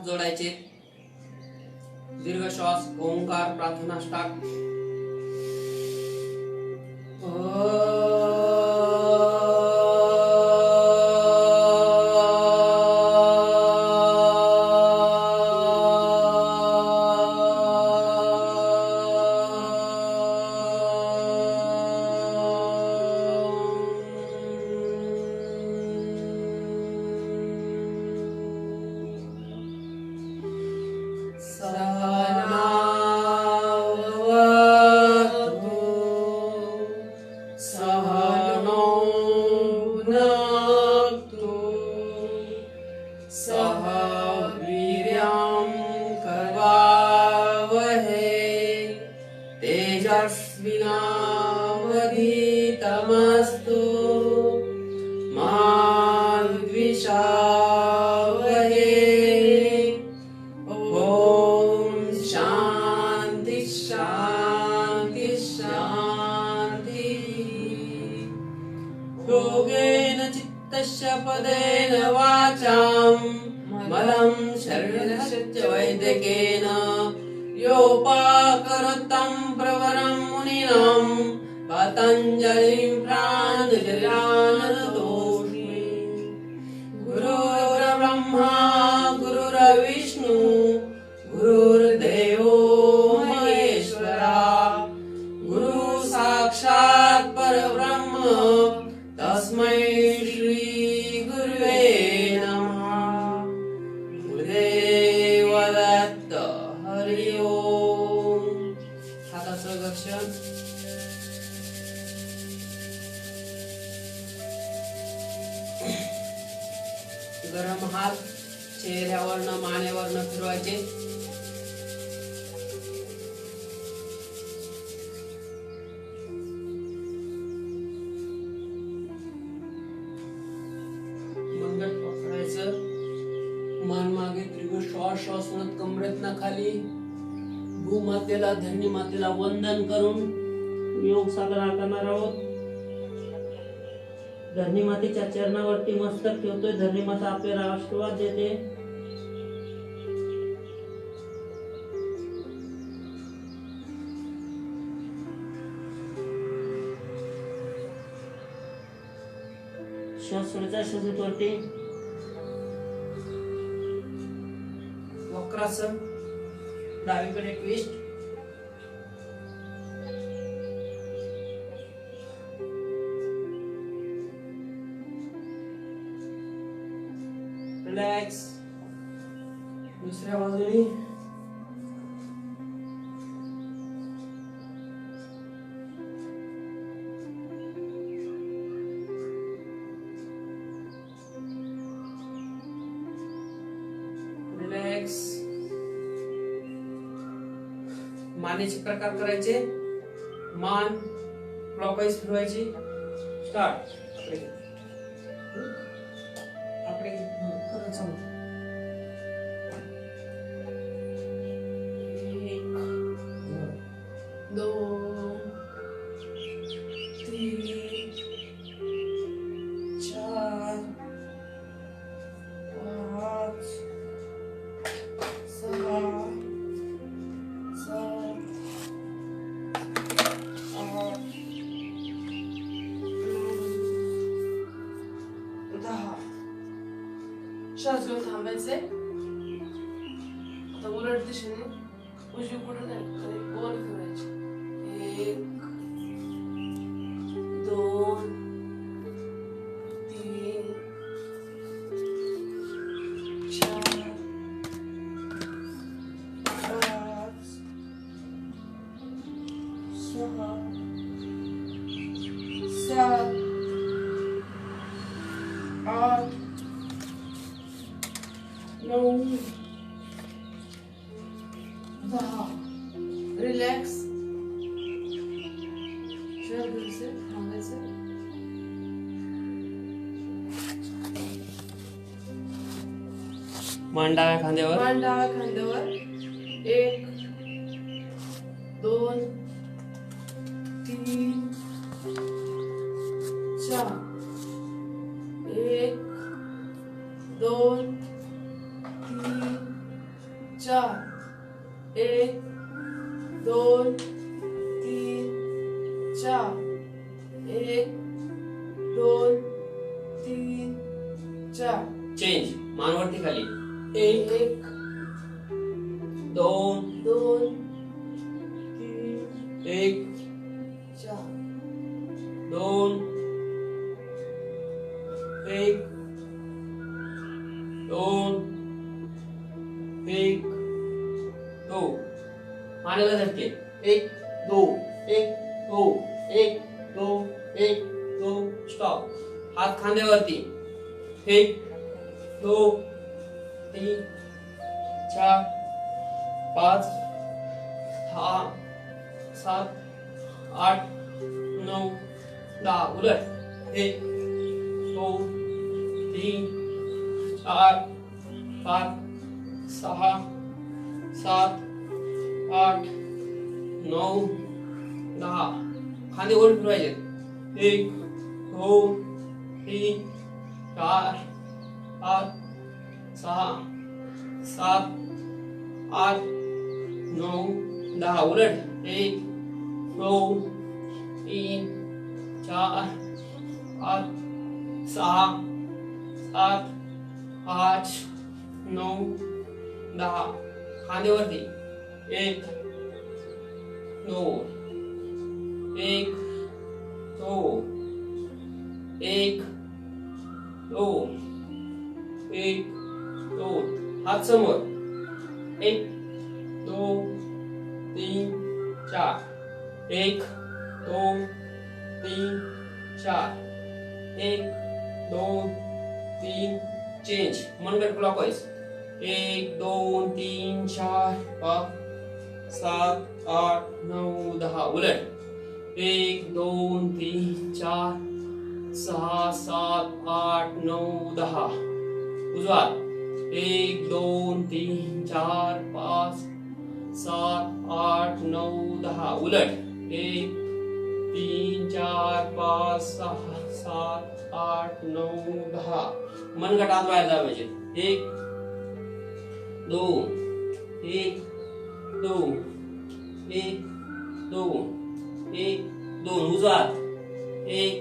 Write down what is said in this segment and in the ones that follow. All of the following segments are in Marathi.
जोडायचे. दीर्घ श्वास ओंकार प्रार्थना स्टार्ट. तेजस्विनावधीतमस्तु मा विद्विषावहे. ओम शांति शांति शांति. योगेन चित्तस्य पदेन वाचां मलं शरीरस्य च वैद्यकेन योपाकरोत्तं प्रवरं मुनीनां पतञ्जलिं प्राञ्जलिरानतोऽस्मि. गुरुर्ब्रह्मा गुरुर्विष्णु गुरुर्देवो महेश्वरा. गुरु साक्षात् परब्रह्म तस्मै श्री गुरुवे नमः. गुरुदेव दत्त. हरि ओम. हाताचं घर्षण. गरम हात चेहऱ्यावरनं मानेवरनं फिरवायचे. मंगट पकडायचं. मान मागे दीर्घ श्वास म्हणत कमरेतनं खाली भूमातेला धरणी मातेला वंदन करून योग साधना करणार आहोत. धरणी मातेच्या चरणावरती मस्तक ठेवतोय. धरणी माता आपल्याला आशीर्वाद देते. श्वास सोडायचा. श्वासावरती वक्रासन. डावीकडे ट्विस्ट. रिलॅक्स. दुसऱ्या बाजूने रिलॅक्स. मानेचे प्रकार करायचे. मान क्लॉकवाईज फिरवायची. स्टार्ट. आपले खरं सांग. एक, दोन, तीन, चार, पाच, सहा, सात, आठ, 10. श्वास घेऊन थांबायचे. आता उलट दिशेने उजवीकडून नाही आणि गोल फिरायचे. 1, 2, 3, 4, 5, 6, 7, 8, 9, 10. रिलॅक्स. श्वास घ्यायचे. थांबायचे. मान डाव्या खांद्यावर. 1, 2, 3, 4. 1, 2, 3, 2 3 4 1 2 3 4 चेंज मानवरती खाली 1 2 2 3 1 4 2 1 2 1 2 मानेला झटके 1 2 1 2 1 2 1 2 स्टॉप हात खांद्यावरती 1 2 3 4 5 6 7 8 9 10 उलट 1 2 3 4 5 6 7 8 9 10 खांदे वर फिरवायचे 1 2 3 4 5 6 7 8 9 10 उलट 1 2 3 4 5 6 7 8 9 10 खांद्यावरती 1 2 1 2 1 2 1 2 हात समोर 1 2 3 4 1 2 3 4 1 2 3 चेंज मनगट क्लॉकवाइज 1 2 3 4 5 7 8 9 10 उलट 1 2 3 4 6 7 8 9 10 उजवा 1 2 3 4 5 7 8 9 10 उलट 1 3 4 5 6 7 8 9 10 मनगटात बाहेर दाबायचे 1 2 1 2 1 2 1 2 उजवा 1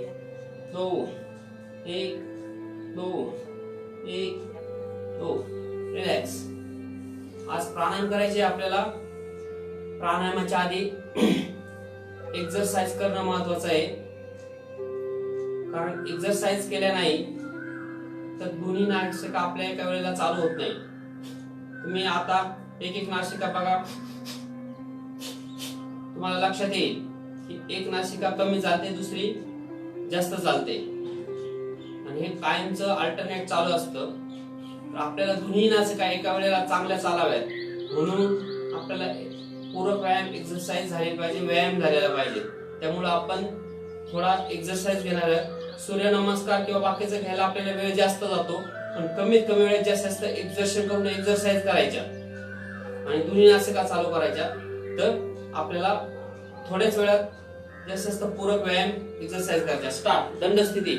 2 1 2 1 2 रिलॅक्स आज प्राणायाम करायचे आपल्याला प्राणायामाच्या आधी एक्सरसाइज करणं महत्त्वाचं आहे कारण एक्सरसाइज केल्या नाही तर दोन्ही नासिका आपल्या एका वेळेला चालू होत नाही तुम्ही आता एक एक नासिका बघा तुम्हाला लक्षात येईल की एक नासिका कमी चालते दुसरी जास्त चालते आणि हे कायमचं अल्टरनेट चालू असतं तर आपल्याला दोन्ही नासिका एका वेळेला चांगल्या चालाव्यात म्हणून आपल्याला पूरक व्यायाम एक्सरसाइज झाली पाहिजे व्यायाम झालेला पाहिजे त्यामुळे आपण थोडा एक्सरसाइज घेणार आहे सूर्यनमस्कार किंवा बाकीचं घ्यायला आपल्याला वेळ जास्त जातो पण कमीत कमी वेळेत जास्त एक्सरसाइज करून एक्सरसाइज करायच्या आणि दोन्ही नासिका चालू करायच्या तर आपल्याला थोड्याच वेळात जास्त पूरक व्यायाम एक्सरसाइज करायच्या स्टार्ट दंड स्थिती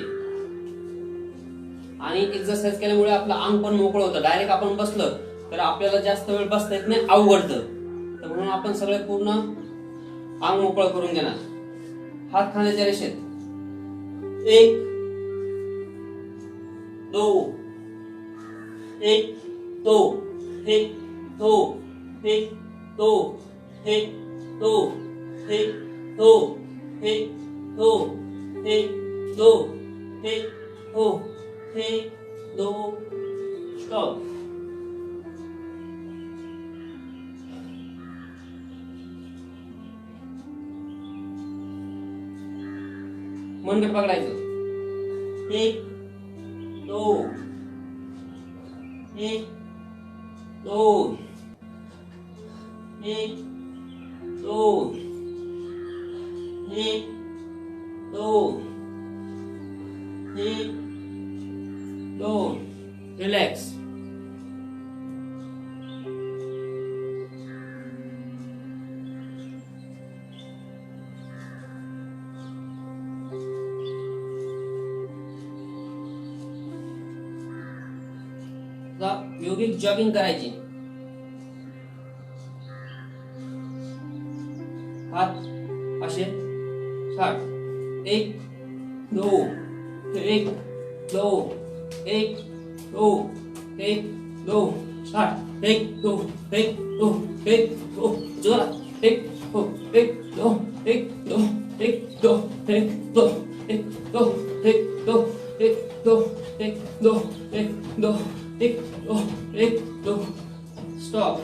आणि एक्सरसाइज केल्यामुळे आपलं अंग पण मोकळं होतं डायरेक्ट आपण बसलं तर आपल्याला जास्त वेळ बसता येत नाही अवघडतं तर म्हणून आपण सगळे पूर्ण अंग मोकळं करून घेणार हात खांद्याच्या रेषेत 1 2 1 2 1 2 1 2 1 2 1 2 1 2 1 2 1 2 1 2 स्टॉप मनगट पकडायचं 1 2 1 2 1 2 1 2 1 2 रिलॅक्स योगिक जॉगिंग करायची हात असे स्टार्ट. 1 2 1 2 1 2 1 2 स्टार्ट. 1 2 1 2 1 2 जोरात. 1 2 1 2 1 2 1 2 1 2 1 2 1 2 1 2 1 2 1 2 1 2 1 2. Stop.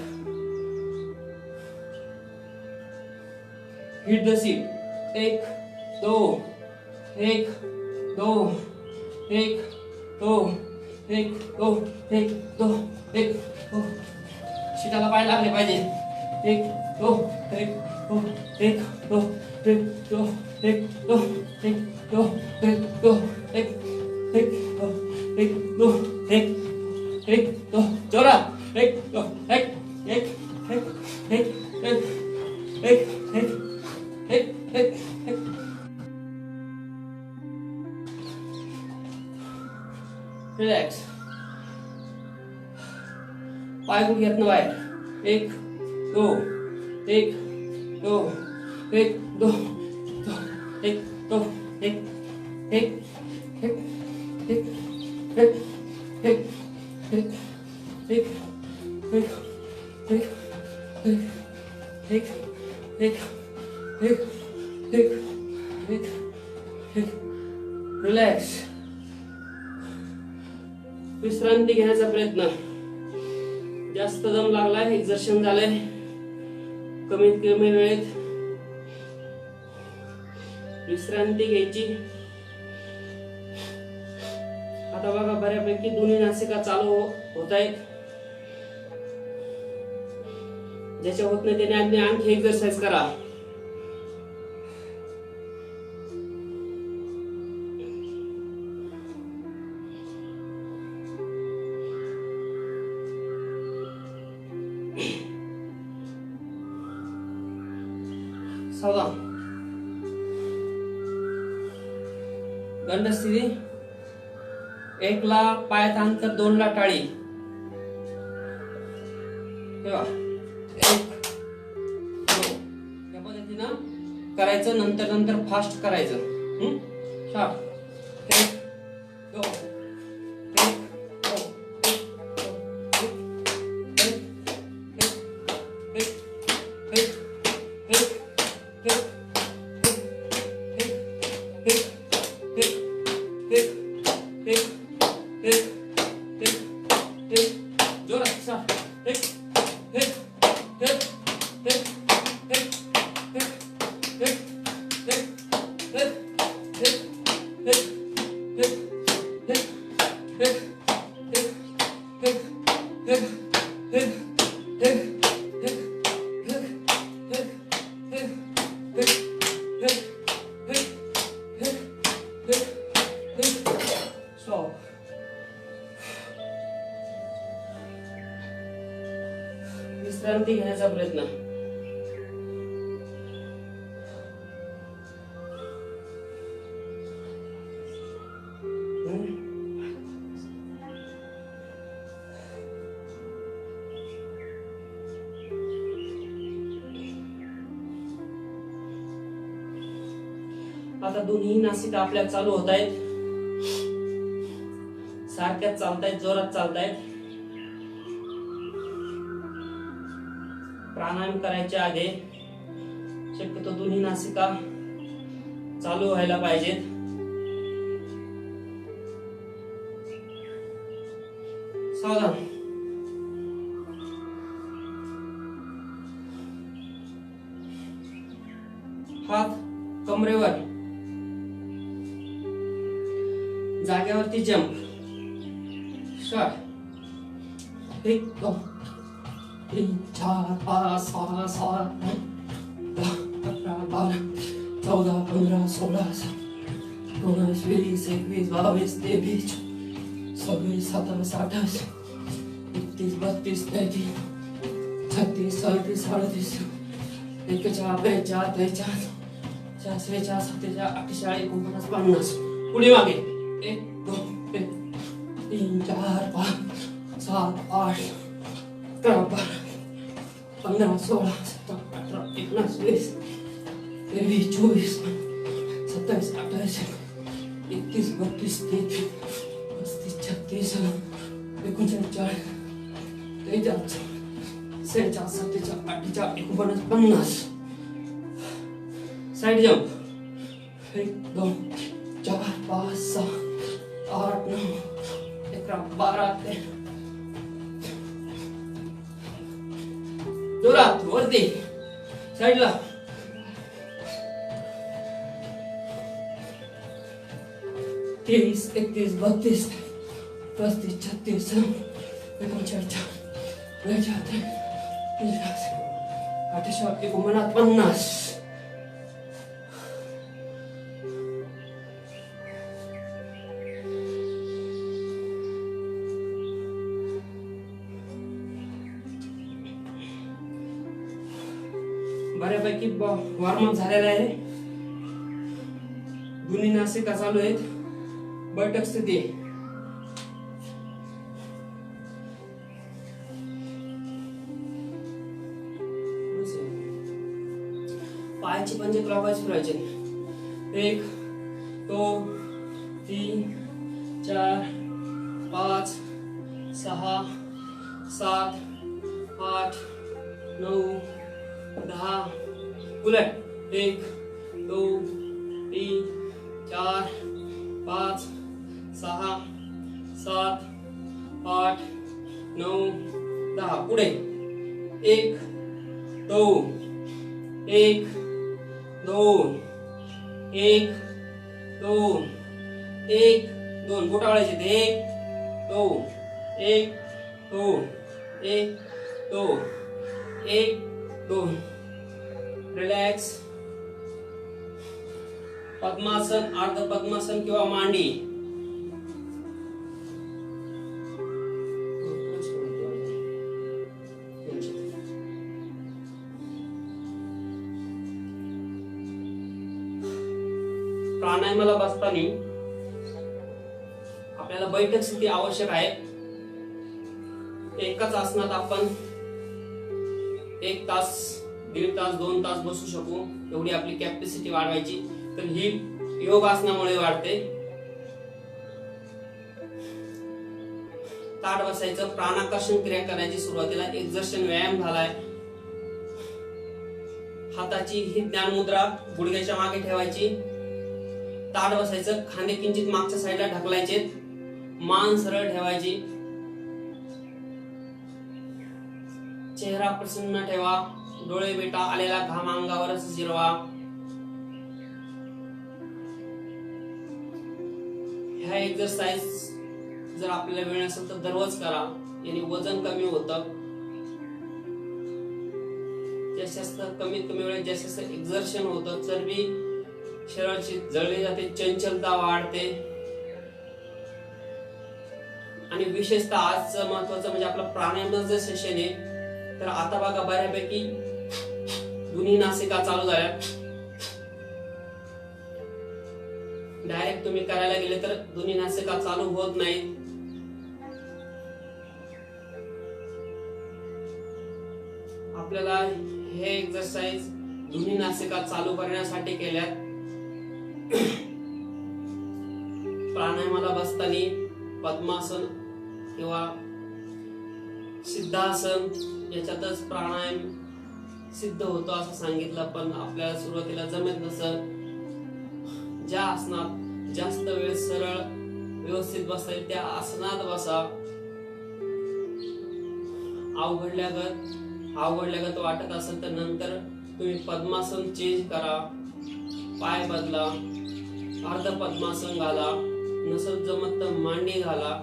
Hit the seat. 1 2 1 2 1 2 1 2 1 2 1 2. शीटाला पाय लागले पाहिजे. 1 2 1 2 1 2 1 2 1 2 1 2 1 2 1 1 2 1 2 1 1 2 जोरात. 1 2 1 1 1 1 1 1 1 1 1. रिलॅक्स. पाय गुडघ्यातनं बाहेर. 1 2 1 2 1 2 1 2 1 1 1 1 1 1 रिलॅक्स. विश्रांती घेण्याचा प्रयत्न. जास्त दम लागलाय, एक्झर्शन झालंय. कमीत कमी वेळेत विश्रांती घ्यायची. आता बघा बऱ्यापैकी दोन्ही नासिका चालू होत आहेत. ज्याच्या होत नाही त्याने आणखी एक्सरसाइज करा. सावधान. दंडस्थिती. 1 ला पायात अंतर, 2 ला टाळी. तेव्हा 1 2 या पद्धतीनं करायचं. नंतर फास्ट करायचं. स्टार्ट. 1 2 1 2 विश्रांती घेण्याचा प्रयत्न. आता दोन्ही नासिका आपल्या चालू होत आहेत. सारख्याच चालतायत, जोरात चालतायत. प्राणायाम करायच्या आधी शक्यतो दोन्ही नासिका चालू व्हायला पाहिजेत. सावधान. हात कमरेवर. जागेवरती जंप. स्टार्ट. 1 2 3 4 5 6 7 8 11 12 14 15 16 19 20 21 22 23 26 27 28 31 32 33 36 37 38 41 42 43 44 45 46 49 पुढे मागे. 1 2 3 4 5 7 8 11 12 15 16 17 18 19 20 23, 24, 27, 28, 31, 32, 33, 35, 36, 39, 40, 43, 46, 47, 48, 49, 50. Side jump. 1, 2, 4, 5, 6, 8, 9, 11, 12, 13. जोरात वरती साइडला. 23, 31, 32, 35, 36, 39, 40, 41, 50. बऱ्यापैकी वॉर्मअप झालेला आहे. दोन्ही नासिका चालू आहेत. बैठक स्थिती. पायाचे पंजे क्लॉकवाईज फिरवायचे. 1, 2, 3, 4, 5, 6, 7, 8, 9, 10. उलट. 1, 2, 3, 4, 5, 6, 7, 8, 9, 10. पुढे. 1, 2, 1, 2, 1, 2, 1, 2. बोटा वळायचे. 1, 2, 1, 2, 1, 2, 1, 2. रिलॅक्स. पद्मासन, अर्ध पद्मासन किंवा मांडी. प्राणायामाला बसताना आपल्याला बैठक स्थिती आवश्यक आहे. एकाच आसनात आपण 1 तास, 1.5 तास, 2 तास बसू शकू. एवढी आपली कॅपॅसिटी वाढवायची. तर ही योग आसनामुळे वाढते. ताठ बसायचं. प्राणाकर्षण क्रिया करायची. सुरुवातीला एक्झर्शन व्यायाम झालाय. हाताची ही ज्ञान मुद्रा गुडघ्याच्या मागे ठेवायची. ताठ बसायचं. खांदे किंचित मागच्या साईडला ढकलायचे. मान सरळ ठेवायची. चेहरा प्रसन्न ठेवा. डोळे मिटा. आलेला घाम अंगावरच जिरवा. ह्या एक्सरसाइज जर आपल्याला वेळ नसेल तर दररोज करा. याने वजन कमी होतं. जास्त कमीत कमी वेळेत जास्त एक्झर्शन होतं. चरबी शरीराची जळली जाते. चंचलता वाढते. आणि विशेषतः आजचं महत्वाचं म्हणजे आपलं प्राणायामाचं सेशन आहे. तर आता बघा बऱ्यापैकी दोन्ही नासिका चालू झाल्या. डायरेक्ट तुम्ही करायला गेले तर दोन्ही नासिका चालू होत नाहीत. आपल्याला हे एक्सरसाइज दोन्ही नासिका चालू करण्यासाठी केल्यात. प्राणायामाला बसताना पद्मासन किंवा सिद्धासन याच्यातच प्राणायाम सिद्ध होतो असं सांगितलं. पण आपल्याला सुरुवातीला जमत नसतं. ज्या आसनात जास्त वेळ सरळ व्यवस्थित बसता येईल त्या आसनात बसा. अवघडल्यागत वाटत असेल तर नंतर तुम्ही पद्मासन चेंज करा. पाय बदला. अर्ध पद्मासन घाला. नसेल जमत तर मांडी घाला.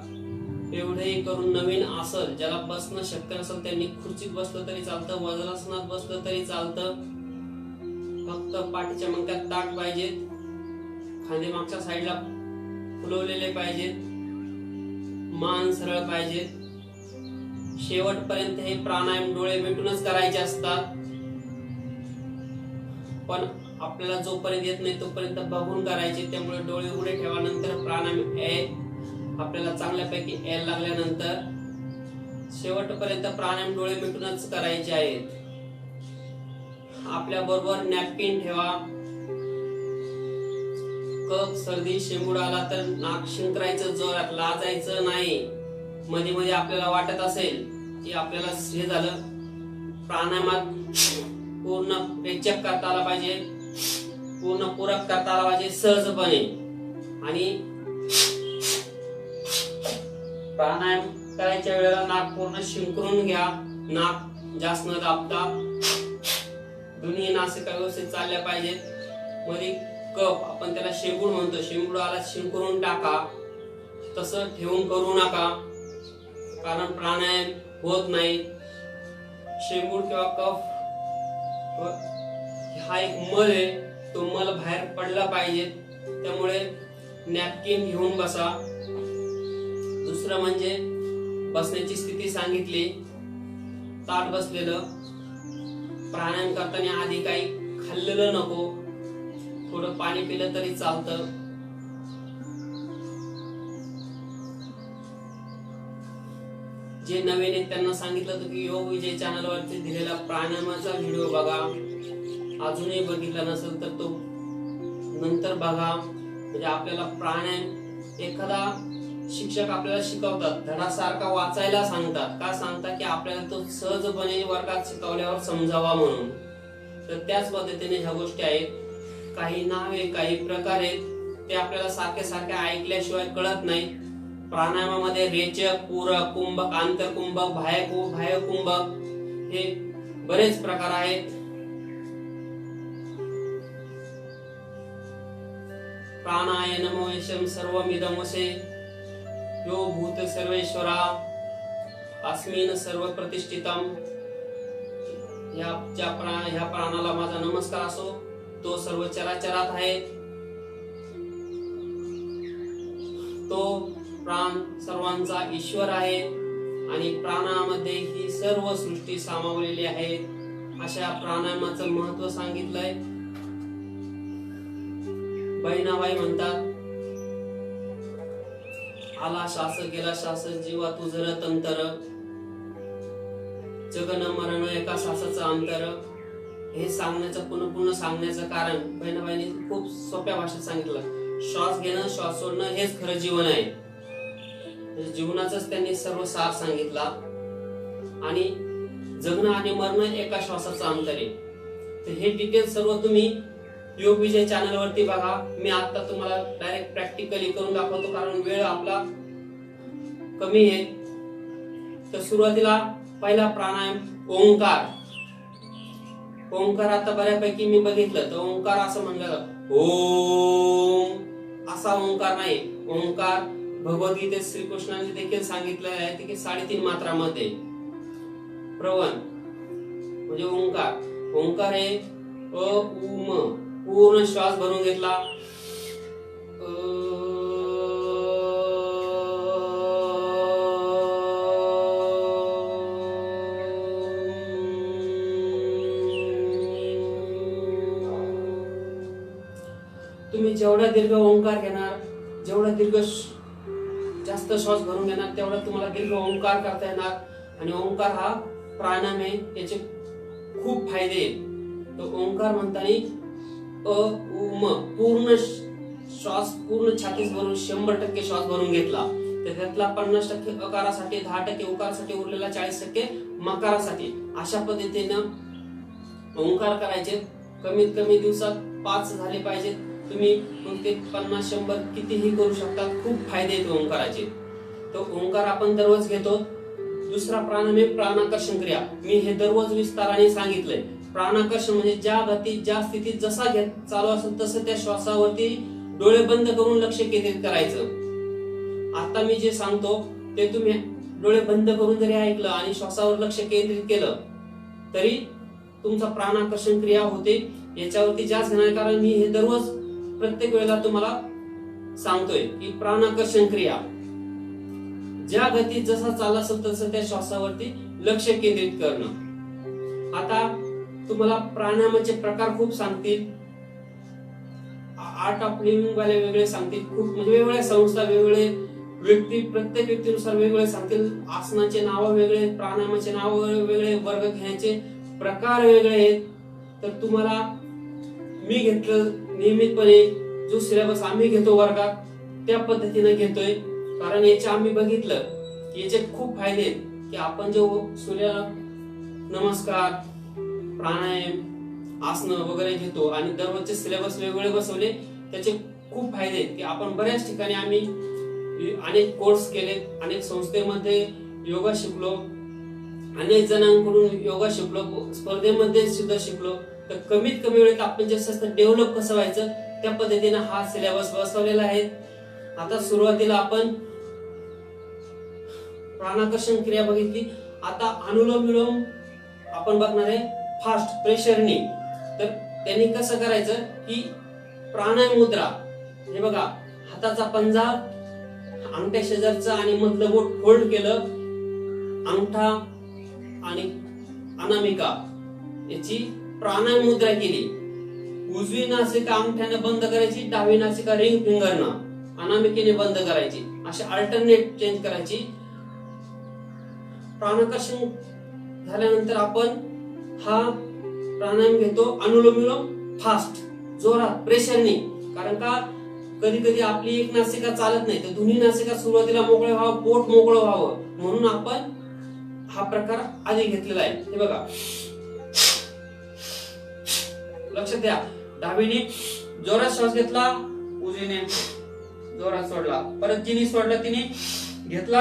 एवढेही करून नवीन आसन ज्याला बसणं शक्य नसेल त्यांनी खुर्चीत बसलं तरी चालतं. वज्रासनात बसलं तरी चालतं. फक्त पाठीच्या मणक्यात ताठ पाहिजेत. खांदे मागच्या साईडला फुलवलेले पाहिजेत. मान सरळ पाहिजेत. शेवटपर्यंत हे प्राणायाम डोळे मिटूनच करायचे असतात. पण आपल्याला जोपर्यंत येत नाही तोपर्यंत बघून करायचे. त्यामुळे डोळे उघडे ठेवा. नंतर प्राणायाम आपल्याला चांगल्यापैकी यायला लागल्यानंतर शेवटपर्यंत प्राणायाम डोळे मिटूनच करायचे आहेत. आपल्या बरोबर नॅपकिन ठेवा. कफ सर्दी शेंबूड आला तर नाक शिंकरायचं, जोरात लाजायचं नाही. मध्ये मध्ये आपल्याला वाटत असेल की आपल्याला हे झालं, प्राणायामात पूर्ण रेचक करता आला पाहिजे, पूर्ण पूरक करता आला पाहिजे सहजपणे. आणि प्राणायाम करायच्या वेळेला नाक पूर्ण शिंकरून घ्या. नाक जास्त न दाबता दोन्ही नासिका व्यवस्थित चालल्या पाहिजेत. मध्ये कफ, आपण त्याला शेंबूड म्हणतो, शेंबूड आला शिंकरून टाका. तसं ठेवून करू नका, कारण प्राणायाम होत नाही. शेंबूड किंवा कफ हा एक मल आहे, तो मल बाहेर पडला पाहिजे. त्यामुळे नॅपकिन घेऊन बसा. दुसरं म्हणजे बसण्याची स्थिती सांगितली, ताट बसलेलं. प्राणायाम करताना आधी काही खाल्लेलं नको, थोडं पाणी पिलं तरी चालतं. जे नवीन आहेत त्यांना सांगितलं होतं की योग विजय चॅनल वरती दिलेला प्राणायामाचा व्हिडिओ बघा. अजूनही बघितला नसेल तर तो नंतर बघा. म्हणजे आपल्याला प्राणायाम, एखादा शिक्षक आपल्याला शिकवतात, धडा सारखा वाचायला सांगतात. का सांगतात? की आपल्याला तो सहजपणे वर्गात शिकवल्यावर समजावा म्हणून. तर त्याच पद्धतीने ह्या गोष्टी आहेत. काही नावे, काही प्रकार आहेत, ते आपल्याला सारखे सारखे ऐकल्याशिवाय कळत नाही. प्राणायामामध्ये रेचक, पूरक, कुंभक, आंतरकुंभक, बाह्य कुंभक हे बरेच प्रकार आहेत. प्राणाय नमो यशम सर्वमिदमसे यो भूत सर्वेश्वरा अस्मिन् सर्व प्रतिष्ठितम. ह्या प्राणाला माझा नमस्कार असो. तो सर्व चराचरात आहे. तो प्राण सर्वांचा ईश्वर आहे आणि प्राणामध्ये ही सर्व सृष्टी सामावलेली आहे. अशा प्राणायामाचं महत्व सांगितलंय. बहिणाबाई म्हणतात, आला श्वास गेला श्वास, जीवा तुझर तंतर, जगन मरण एका श्वासाचं अंतर. हे सांगण्याचं पुन्हा सांगण्याचं कारण बहिणाबाईंनी खूप सोप्या भाषेत सांगितलं. श्वास घेणं, श्वास सोडणं हेच खरं जीवन आहे. जीवनाचाच त्यांनी सर्व सार सांगितला. आणि जगणं आणि मरणं एका श्वासाचं अंतर आहे. तर हे डिटेल सर्व तुम्ही योग विजय चॅनल वरती बघा. मी आता तुम्हाला डायरेक्ट प्रॅक्टिकली करून दाखवतो, कारण वेळ आपला कमी आहे. तर सुरुवातीला पहिला प्राणायाम ओंकार. ओंकार आता बऱ्यापैकी मी बघितलं तर ओंकार असं म्हणलं ओम, असा ओंकार नाही. ओंकार भगवद्गीतेत श्रीकृष्णाने देखील सांगितलेलं आहे की 3.5 मात्रामध्ये प्रवन म्हणजे ओंकार. ओंकार हे अ उम, पूर्ण श्वास भरून घेतला. तुम्ही जेवढा दीर्घ ओंकार घेणार, जेवढा दीर्घ जास्त श्वास भरून घेणार, तेवढा तुम्हाला दीर्घ ओंकार करता येणार. आणि ओंकार हा प्राणायाम आहे, याचे खूप फायदे आहेत. तो ओंकार म्हणताना अ उम, पूर्ण श्वास पूर्ण छातीत भरून 100% श्वास भरून घेतला. तर त्यातला 50% अकारासाठी, 10% उकारासाठी, उरलेला 40% मकारासाठी. अशा पद्धतीनं ओंकार करायचे. कमीत कमी दिवसात 5 झाले पाहिजेत. तुम्ही मग ते 50-100 कितीही करू शकता. खूप फायदे आहेत ओंकाराचे. तो ओंकार आपण दररोज घेतो. दुसरा प्राणायाम आहे प्राणाकर्षण क्रिया. मी हे दररोज विस्ताराने सांगितलंय. प्राणाकर्षण म्हणजे ज्या गतीत, ज्या स्थितीत जसा चालू असेल तसं त्या श्वासावरती डोळे बंद करून लक्ष केंद्रित करायचं. आता मी जे सांगतो ते तुम्ही डोळे बंद करून जरी ऐकलं आणि श्वासावर लक्ष केंद्रित केलं तरी तुमचा प्राणाकर्षण क्रिया होते. याच्यावरती जास्त घेणार, कारण मी हे दररोज प्रत्येक वेळेला तुम्हाला सांगतोय की प्राणाकर्षण क्रिया ज्या गतीत जसा चालला असेल तसं त्या श्वासावरती लक्ष केंद्रित करणं. आता तुम्हाला प्राणायामाचे प्रकार खूप सांगतील. आर्ट ऑफ लिव्हिंग वाले वेगळे सांगतील. खूप म्हणजे वेगवेगळ्या संस्था, वेगवेगळे व्यक्ती, प्रत्येक व्यक्तीनुसार वेगवेगळे सांगतील. आसनाचे नाव वेगळे, प्राणायामाचे नाव वेगळे, वर्ग घेण्याचे प्रकार वेगळे आहेत. तर तुम्हाला मी घेतलं नियमितपणे जो सिलेबस आम्ही घेतो वर्गात त्या पद्धतीने घेतोय, कारण याचे आम्ही बघितलं की याचे खूप फायदे आहेत की आपण जो सूर्याला नमस्कार, प्राणायाम, आसनं वगैरे घेतो आणि दररोजचे सिलेबस वेगवेगळे बसवले, त्याचे खूप फायदे आहेत की आपण बऱ्याच ठिकाणी आम्ही अनेक कोर्स केले, अनेक संस्थेमध्ये योगा शिकलो, अनेक जणांकडून योगा शिकलो, स्पर्धेमध्ये सुद्धा शिकलो, तर कमीत कमी वेळेत आपण जास्त डेव्हलप कसं व्हायचं त्या पद्धतीने हा सिलेबस बसवलेला आहे. आता सुरुवातीला आपण प्राणाकर्षण क्रिया बघितली, आता अनुलोम विलोम आपण बघणार आहे फास्ट प्रेशरने. तर त्यांनी कसं करायचं की प्राणायाम मुद्रा, हे बघा, हाताचा पंजा अंगठ्या शेजारचा आणि मधलं बोट फोल्ड केलं, अंगठा आणि अनामिका याची प्राणायाम मुद्रा केली. उजवी नासिका अंगठ्याने बंद करायची, डावी नासिका रिंग फिंगरनं अनामिकेने बंद करायची, अशी अल्टरनेट चेंज करायची. प्राणाकर्षण झाल्यानंतर आपण हा प्राणायाम घेतो अनुलोम विलोम फास्ट, जोरात, प्रेशरने. कारण का कधी कधी आपली एक नासिका चालत नाही, तर दोन्ही नासिका सुरुवातीला मोकळे व्हावं, पोट मोकळं व्हावं, म्हणून आपण हा प्रकार आधी घेतलेला आहे. हे बघा, लक्षात द्या. डावीने जोरात श्वास घेतला, उजवीने जोरात सोडला, परत जिने सोडला तिने घेतला,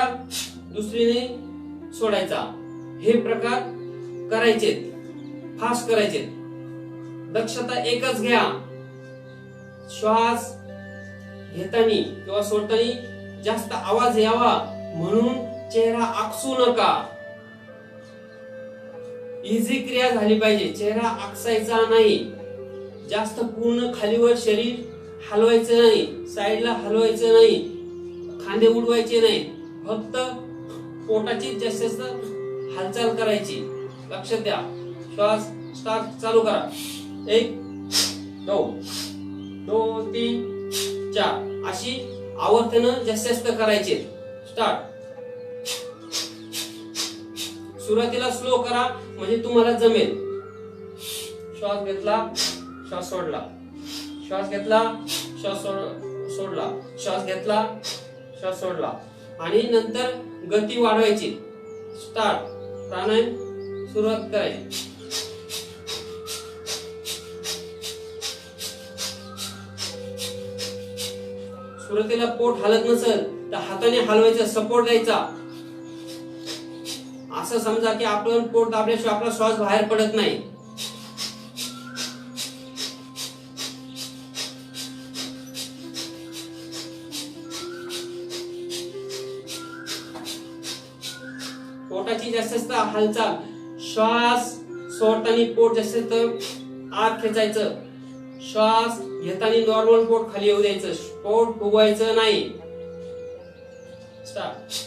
दुसरीने सोडायचा. हे प्रकार करायचे, फास्ट करायचे. दक्षता एकच घ्या, श्वास घेताना किंवा सोडताना जास्त आवाज यावा म्हणून चेहरा आकसू नका. इझी क्रिया झाली पाहिजे, चेहरा आकसायचा नाही, जास्त पूर्ण खालीवर शरीर हलवायचं नाही, साईडला हलवायचं नाही, खांदे उडवायचे नाही, फक्त पोटाची जास्त हालचाल करायची. लक्षात द्या. श्वास स्टार्ट, चालू करा. 1 2 2 3 4 अशी आवर्तनं जास्त करायचे. स्टार्ट. सुरुवातीला स्लो करा म्हणजे तुम्हाला जमेल. श्वास घेतला, श्वास सोडला, श्वास घेतला, श्वास सोडला, श्वास घेतला, श्वास सोडला आणि नंतर गती वाढवायची. स्टार्ट. प्राणायाम सुरुवात करायची. सुरुवातीला पोट हलत नसेल तर हाताने हलवायचं, सपोर्ट द्यायचा. असं समजा की आपण पोट दाबल्याशिवाय आपला श्वास बाहेर पडत नाही. पोटाची जास्त हालचाल, श्वास सोडताना पोट जास्त आत खेचायचं, श्वास घेताना नॉर्मल पोट खाली येऊ द्यायचं, पोट फुगवायचं नाही. स्टार्ट.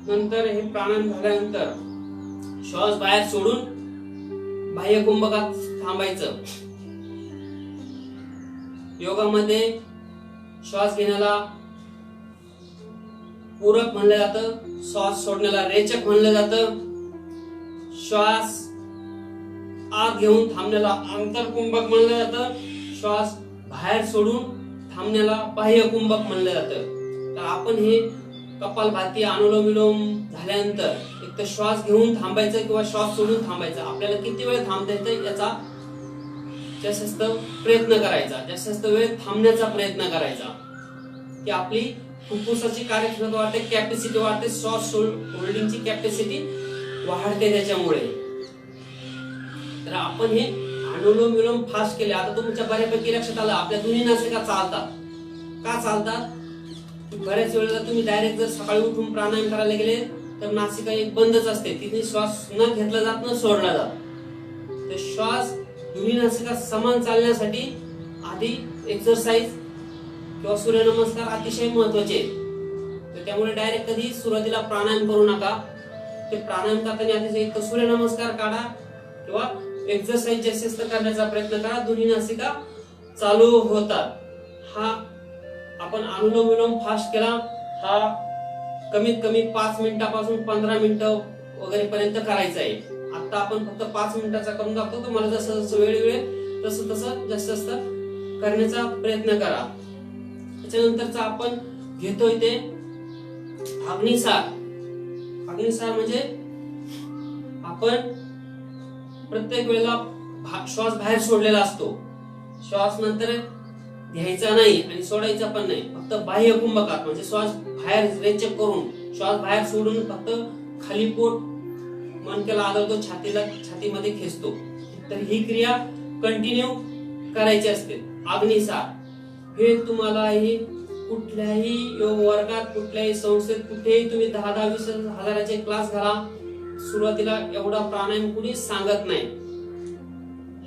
नंतर हे प्राणायाम झाल्यानंतर श्वास बाहेर सोडून बाह्य कुंभकात थांबायचं. योगामध्ये श्वास घेण्याला पूरक म्हणलं जातं, श्वास सोडण्याला रेचक म्हणलं जातं. श्वास आत घेऊन थांबण्याला अंतरकुंभक म्हणलं जातं, श्वास बाहेर सोडून थांबण्याला बाह्य कुंभक म्हणलं जातं. तर आपण हे कपालभाती, अनुलोम विलोम झाल्यानंतर एक तर श्वास घेऊन थांबायचं किंवा श्वास सोडून थांबायचा. आपल्याला किती वेळ थांबता येतं याचा जास्त प्रयत्न करायचा, जास्त वेळ थांबण्याचा प्रयत्न करायचा की आपली फुफ्फुसाची कार्यक्षमता वाढते, कॅपॅसिटी वाढते, श्वास होल्डिंगची कॅपॅसिटी वाढते त्याच्यामुळे. तर आपण हे अनुलोम विलोम फास्ट केले. आता तुमच्या बऱ्यापैकी लक्षात आलं आपल्या दोन्ही नासिका चालतात. का चालतात? बऱ्याच वेळेला तुम्ही डायरेक्ट जर सकाळी उठून प्राणायाम करायला गेले तर नासिका एक बंदच असते, तिथे श्वास न घेतला जात न सोडला जात. तर श्वास दोन्ही नासिका समान चालण्यासाठी आधी एक्सरसाइज किंवा सूर्यनमस्कार अतिशय महत्वाचे आहेत. तर त्यामुळे डायरेक्ट कधी सुरुवातीला प्राणायाम करू नका. ते प्राणायाम करताना आधी एक सूर्यनमस्कार काढा किंवा एक्सरसाइज जास्तीत जास्त करण्याचा प्रयत्न करा. दोन्ही नासिका चालू होतात. हा आपण अनुलोम विलोम फास्ट केला. हा कमीत कमी 5 मिनिटापासून 15 मिनिटं वगैरे पर्यंत करायचा आहे. आता आपण फक्त 5 मिनिटाचा करून दाखवतो. तुम्हाला जसं जसं वेळ तसं तसं जास्त जास्त करण्याचा प्रयत्न करा. त्याच्यानंतरचा आपण घेतोय ते अग्निसार. अग्निसार म्हणजे आपण प्रत्येक वेळेला श्वास बाहेर सोडलेला असतो. श्वास नंतर घ्यायचा नाही आणि सोडायचा पण नाही. फक्त बाह्य कुंभकात म्हणजे श्वास बाहेर रेचक करून श्वास बाहेर सोडून फक्त खाली पोट मणक्याला आदळतो, छातीमध्ये खेचतो. तर ही क्रिया कंटिन्यू करायची असते. अग्निसार हे तुम्हालाही कुठल्याही योग वर्गात, कुठल्याही संस्थेत, कुठेही तुम्ही 10-20 हजाराचे क्लास घाला, सुरुवातीला एवढा प्राणायाम कुणी सांगत नाही.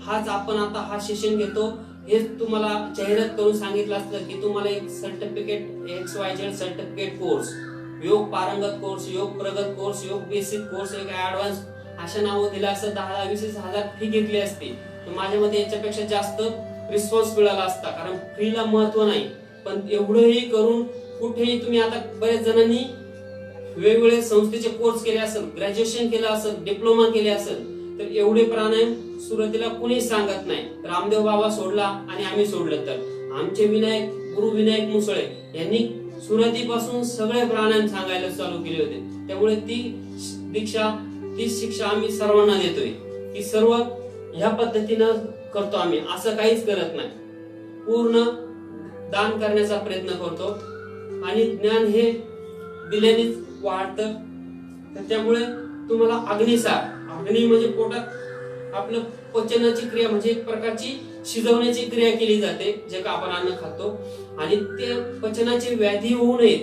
हाच आपण आता हा सेशन घेतो. हेच तुम्हाला जाहिरात करून सांगितलं असतं की तुम्हाला एक सर्टिफिकेट XYZ सर्टिफिकेट कोर्स, योग पारंगत कोर्स, योग प्रगत कोर्स, योग बेसिक कोर्स, एक ऍडव्हान्स अशा नावं दिलं असतं. 10-20 हजार फी घेतली असती तर माझ्या मध्ये याच्यापेक्षा जास्त रिस्पॉन्स मिळाला असता. कारण फीला महत्व नाही. पण एवढंही करून कुठेही तुम्ही आता बरेच जणांनी वेगवेगळे संस्थेचे कोर्स केले असेल, ग्रॅज्युएशन केलं असेल, डिप्लोमा केले असेल, तर एवढे प्राणायाम सुरुवातीला कुणी सांगत नाही. रामदेव बाबा सोडला आणि आम्ही सोडलं. तर आमचे गुरु विनायक मुसळे यांनी सुरुवातीपासून सगळे प्राणायाम सांगायला चालू केले होते. त्यामुळे ती शिक्षा आम्ही सर्वांना देतोय की सर्व ह्या पद्धतीनं करतो. आम्ही असं काहीच करत नाही. पूर्ण दान करण्याचा प्रयत्न करतो आणि ज्ञान हे दिल्यानेच वाढतं. तर त्यामुळे तुम्हाला अग्निसार, अग्नी म्हणजे पोटात आपलं पचनाची क्रिया म्हणजे एक प्रकारची शिजवण्याची क्रिया केली जाते जे का आपण अन्न खातो आणि ते पचनाची व्याधी होऊ नये,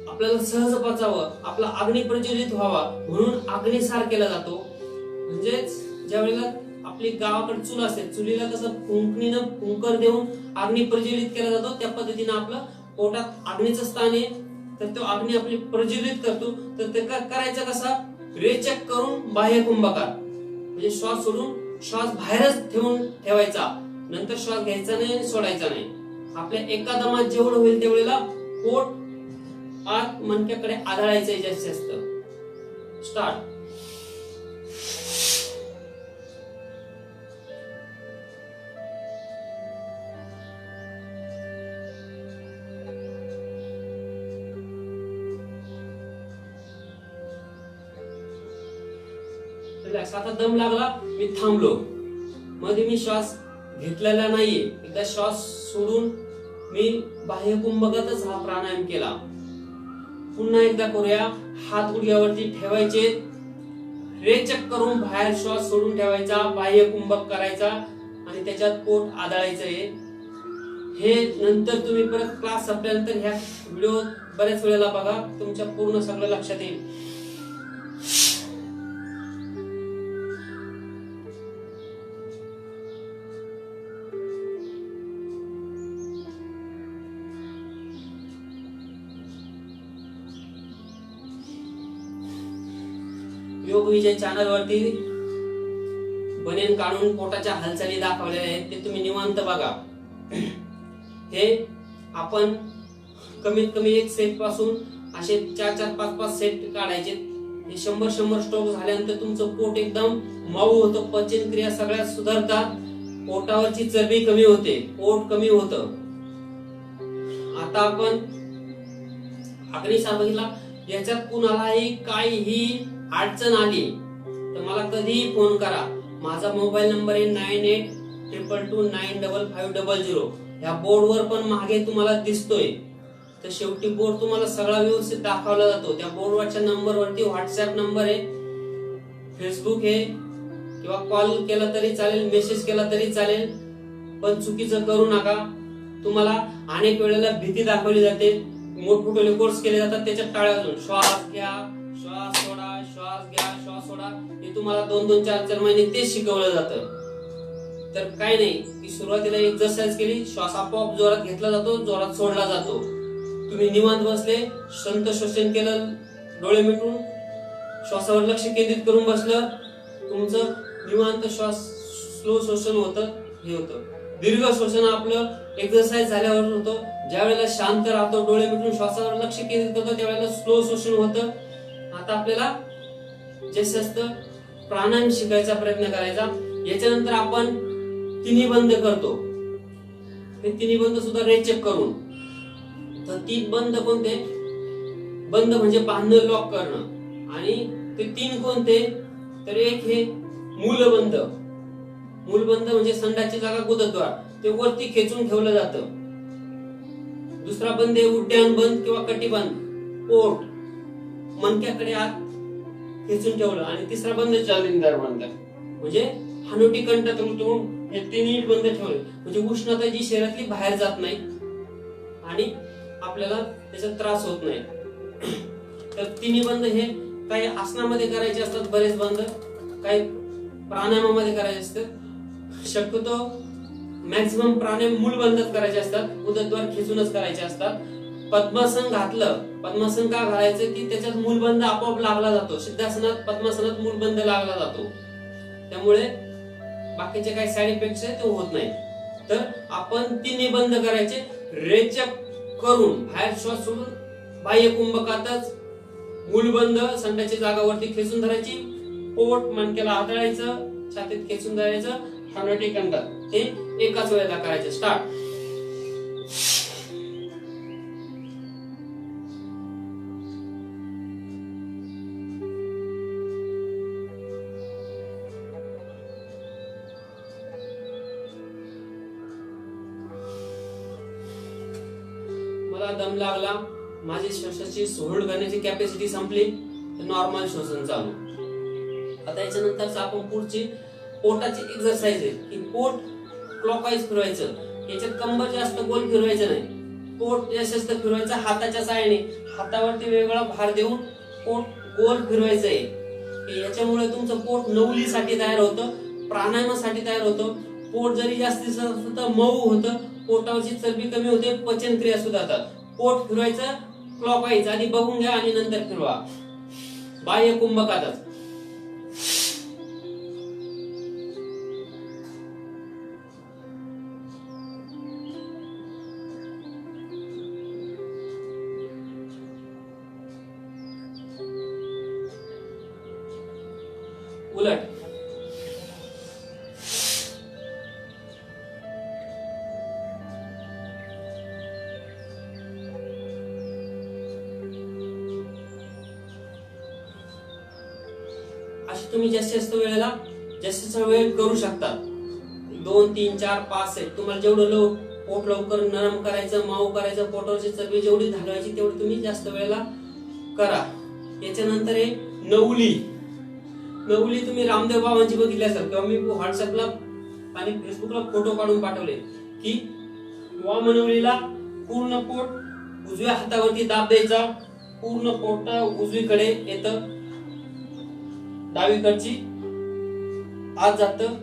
आपल्याला सहज पचावं, आपला अग्नी प्रज्वलित व्हावा म्हणून अग्निसार केला जातो. म्हणजेच ज्या वेळेला आपली गावाकडे चूल असते, चुलीला कसं फुंकणीनं फुंकर देऊन अग्नी प्रज्वलित केला जातो, त्या पद्धतीने आपलं पोटात अग्नीचं स्थान आहे. तर तो अग्नी आपली प्रज्वलित करतो. तर ते करायचं कसा? रेचक करून बाह्य कुंभकात म्हणजे श्वास सोडून श्वास बाहेरच ठेवायचा. नंतर श्वास घ्यायचा नाही, सोडायचा नाही. आपल्या एका दमात जेवढं होईल तेवढेला पोट आत मणक्याकडे आदळायचं जास्तीत जास्त. स्टार्ट. आता दम लागला, मी थांबलो, मध्ये मी श्वास घेतलेला नाहीये. एकदा श्वास सोडून मी बाह्य कुंभकातच हा प्राणायाम केला. पुन्हा एकदा करूया. हात गुडघ्यावरती ठेवायचे, रेचक करून बाहेर श्वास सोडून ठेवायचा, बाह्य कुंभक करायचा आणि त्याच्यात पोट आदळायचंय. हे नंतर तुम्ही परत क्लास संपल्यानंतर ह्या व्हिडिओ बऱ्याच वेळेला बघा, तुमच्या पूर्ण सगळं लक्षात येईल. योग विजय चॅनल वरती बनेन काढून पोटाच्या हालचाली दाखवलेल्या आहेत, ते तुम्ही निवांत बघा. हे आपण कमीत कमी एक सेट पासून असे 4-4, 5-5 सेट काढायचे. हे 100 स्ट्रोक झाल्यानंतर तुमचं पोट एकदम मऊ होतं, पचन क्रिया सगळ्यात सुधारतात, पोटावरची चरबी कमी होते, पोट कमी होतं. आता आपण अग्निसार बघितला. याच्यात कुणालाही काहीही अडचण आली तर मला कधीही फोन करा. माझा मोबाईल नंबर आहे 9822295500. या बोर्डवर पण मागे तुम्हाला दिसतोय. तर शेवटी बोर्ड तुम्हाला सगळा व्यवस्थित दाखवला जातो. त्या बोर्डवरच्या नंबरवरती व्हॉट्सअप नंबर आहे, फेसबुक आहे, किंवा कॉल केला तरी चालेल, मेसेज केला तरी चालेल. पण चुकीचं करू नका. तुम्हाला अनेक वेळेला भीती दाखवली जाते, मोठमोठे कोर्स केले जातात, त्याच्यात टाळ्या वाजून श्वास घ्या, श्वास सोडा, श्वास घ्या, श्वास सोडा, हे तुम्हाला 2-2, 4-4 महिने तेच शिकवलं जातं. तर काय नाही की सुरुवातीला एक्सरसाइज केली, श्वास आपोआप जोरात घेतला जातो, जोरात सोडला जातो. तुम्ही निवांत बसले, शांत श्वसन केलं, डोळे मिटून श्वासावर लक्ष केंद्रित करून बसलं, तुमचं निवांत श्वास स्लो श्वसन होतं, हे होतं. दीर्घ श्वसन आपलं एक्सरसाइज झाल्यावर होतं. ज्या वेळेला शांत राहतो, डोळे मिटून श्वासावर लक्ष केंद्रित करतो, त्यावेळेला स्लो श्वसन होतं. आता आपल्याला जास्तीत जास्त प्राणायाम शिकायचा प्रयत्न करायचा. याच्यानंतर आपण तिन्ही बंद करतो. हे तिन्ही बंद सुद्धा रेचेक करून. तर 3 बंद कोणते? बंद म्हणजे बांधणं, लॉक करणं. आणि ते 3 कोणते? तर एक हे मूलबंद. मूलबंद म्हणजे संडाची जागा गुदद्वार, ते वरती खेचून ठेवलं जातं. दुसरा बंद आहे उड्डाण बंद किंवा कटिबंद, पोट मणक्याकडे आत खेचून ठेवलं. आणि तिसरा बंद जालिंदर बंद, म्हणजे हनुटी कंठात रुतवून हे तिन्ही बंद ठेवले, म्हणजे उष्णता जी शरीरातली बाहेर जात नाही आणि आपल्याला त्याचा त्रास होत नाही. तर तिन्ही बंद हे काही आसनामध्ये करायचे असतात, बरेच बंद काही प्राणायामामध्ये करायचे असतात. शक्यतो मॅक्झिमम प्राणायाम मूलबंदच करायचे असतात, उदरद्वार खेचूनच करायचे असतात. पद्मासन घातलं, पद्मासन का घालायचं की त्याच्यात मूलबंद आपोआप लागला जातो. सिद्धासनात, पद्मासनात मूलबंद लागला जातो, त्यामुळे बाकीचे काही साईड इफेक्ट्स आहेत ते होत नाही. तर आपण तिन्ही बंद करायचे, रेचक करून बाहेर श्वास सोडून बाह्य कुंभकातच मूलबंद, संडाची जागावरती खेचून धरायची, पोट मणक्याला आदळायचं, छातीत खेचून धरायचं, हनुटी कंठात. ते एकाच वेळेला करायचे. स्टार्ट. मला दम लागला, माझी श्वासाची होल्ड करण्याची कॅपॅसिटी संपली, तर नॉर्मल श्वसन चालू. आता याच्यानंतर आपण पुढची पोटाची एक्सरसाइज आहे की पोट क्लॉकवाईज फिरवायचं. याच्यात कंबर जास्त गोल फिरवायचं नाही, पोट जास्त फिरवायचं हाताच्या साहाय्याने. हातावरती वेगळा भार देऊन पोट गोल फिरवायचं आहे. याच्यामुळे तुमचं पोट नवलीसाठी तयार होतं, प्राणायामासाठी तयार होतं. पोट जरी जास्तीत जास्त मऊ होतं, पोटावरची चरबी कमी होते, पचनक्रिया सुधारतात. पोट फिरवायचं क्लॉकवाईज, आधी बघून घ्या आणि नंतर फिरवा. बाह्य कुंभकातच. उलट. अशी तुम्ही जास्त वेळेला जास्त वेळ करू शकता. 2, 3, 4, 5 सेट. तुम्हाला जेवढं पोट लवकर नरम करायचं, माऊ करायचं, पोटावरची चरबी जेवढी घालवायची तेवढी तुम्ही जास्त वेळेला करा. याच्यानंतर आहे नवली. नवली तुम्ही रामदेव बाबांची बघितली असेल, किंवा मी व्हॉट्सअपला आणि फेसबुकला फोटो काढून पाठवले की वामनवलीला पूर्ण पोट उजव्या हातावरती दाब द्यायचा, पूर्ण पोट उजवीकडे येतं, डावीकडची आत जातं.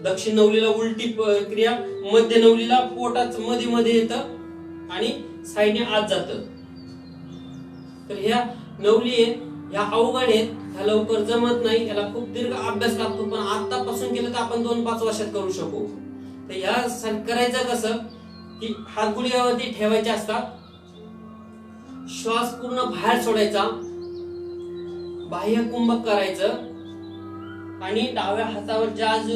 दक्षिण नवलीला उलटी क्रिया, मध्य नवलीला पोटाच मध्ये येतं आणि साईडने आत जातं. तर ह्या नवली आहेत, ह्या अवघड आहेत, ह्या लवकर जमत नाही, याला खूप दीर्घ अभ्यास लागतो. पण आतापासून केलं तर आपण 2-5 वर्षात करू शकू. तर ह्या करायचं कसं की हात गुडघ्यावरती ठेवायचे असतात, श्वास पूर्ण बाहेर सोडायचा, बाह्य कुंभक करायचं आणि डाव्या हातावर जास्त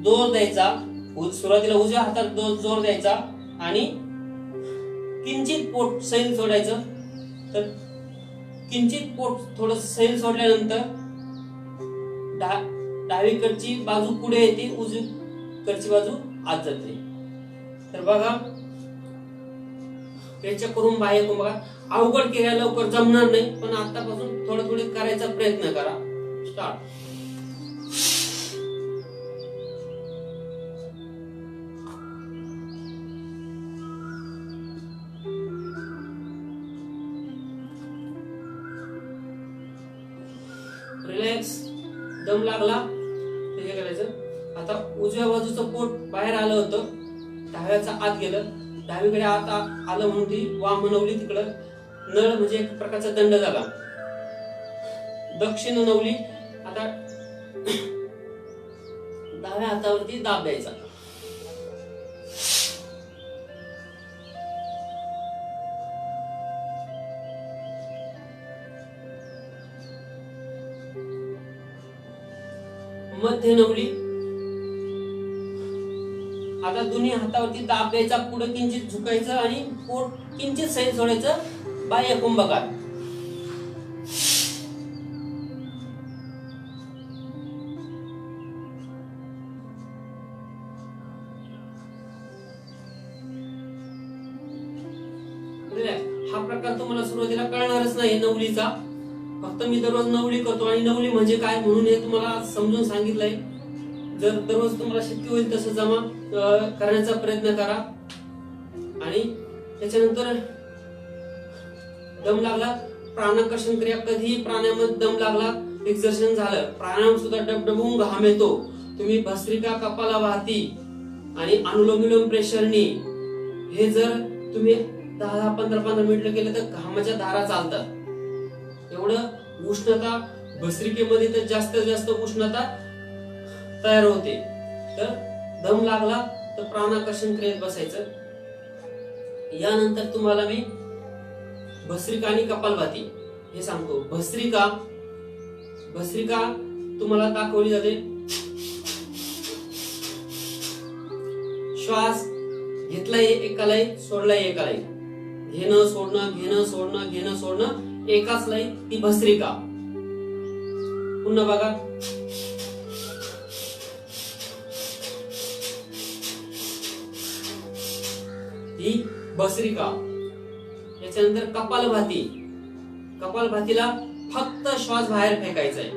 जोर द्यायचा. सुरुवातीला उजव्या हातात जोर द्यायचा आणि किंचित पोट सैल सोडायचं. तर किंचित पोट थोडं सैल सोडल्यानंतर डावीकडची बाजू पुढे येते, उजवीकडची बाजू आत जाते. तर बघा त्याच्या करून बाह्य कुंभका अवघड क्रिया लवकर जमणार नाही, पण आतापासून थोडं थोडं करायचा प्रयत्न करा. स्टार्ट. रिलॅक्स. दम लागला तर हे करायचं. आता उजव्या बाजूचं पोट बाहेर आलं होतं, डाव्याचा आत गेलं, डावीकडे आत आलं म्हणून ती वाम नवली तिकडं नळ म्हणजे एक प्रकारचा दंड झाला. दक्षिण नवली. आता डाव्या हातावरती दाब द्यायचा. मध्य नवली. आता दोन्ही हातावरती दाब द्यायचा, पुढे किंचित झुकायचं आणि पोट किंचित सैल सोडायचं बाह्य कुंभकात. हा प्रकार तुम्हाला सुरुवातीला कळणारच नाही नवलीचा, फक्त मी दररोज नवली करतो आणि नवली म्हणजे काय म्हणून हे तुम्हाला समजून सांगितलंय. जर दररोज तुम्हाला शक्य होईल तसं जमा करण्याचा प्रयत्न करा. आणि त्याच्यानंतर दम लागला, प्राणाकर्षण क्रिया. कधीही प्राणायामात दम लागला, एक्झर्शन झालं, प्राणायाम सुद्धा डबडबून घाम येतो, तुम्ही भस्त्रिका, कपालभाती आणि अनुलोम विलोम प्रेशरनी हे जर तुम्ही 10-15 मिनिटं केले तर घामाच्या धारा चालतात. एवढं उष्णता भस्त्रिकेमध्ये तर जास्तीत जास्त उष्णता तयार होते. तर दम लागला तर प्राणाकर्षण क्रियेत बसायचं. यानंतर तुम्हाला मी भस्त्रिका आणि कपालभाती हे सांगतो. भस्त्रिका तुम्हाला दाखवली जाते. श्वास घेतलाय एका लयीत, सोडलाय एका लयीत, घेणं सोडणं, घेणं सोडणं, घेणं सोडणं एकाच लयीत, ती भस्त्रिका. पुन्हा बघा. ही भस्त्रिका. याच्यानंतर कपालभातीला फक्त श्वास बाहेर फेकायचा आहे.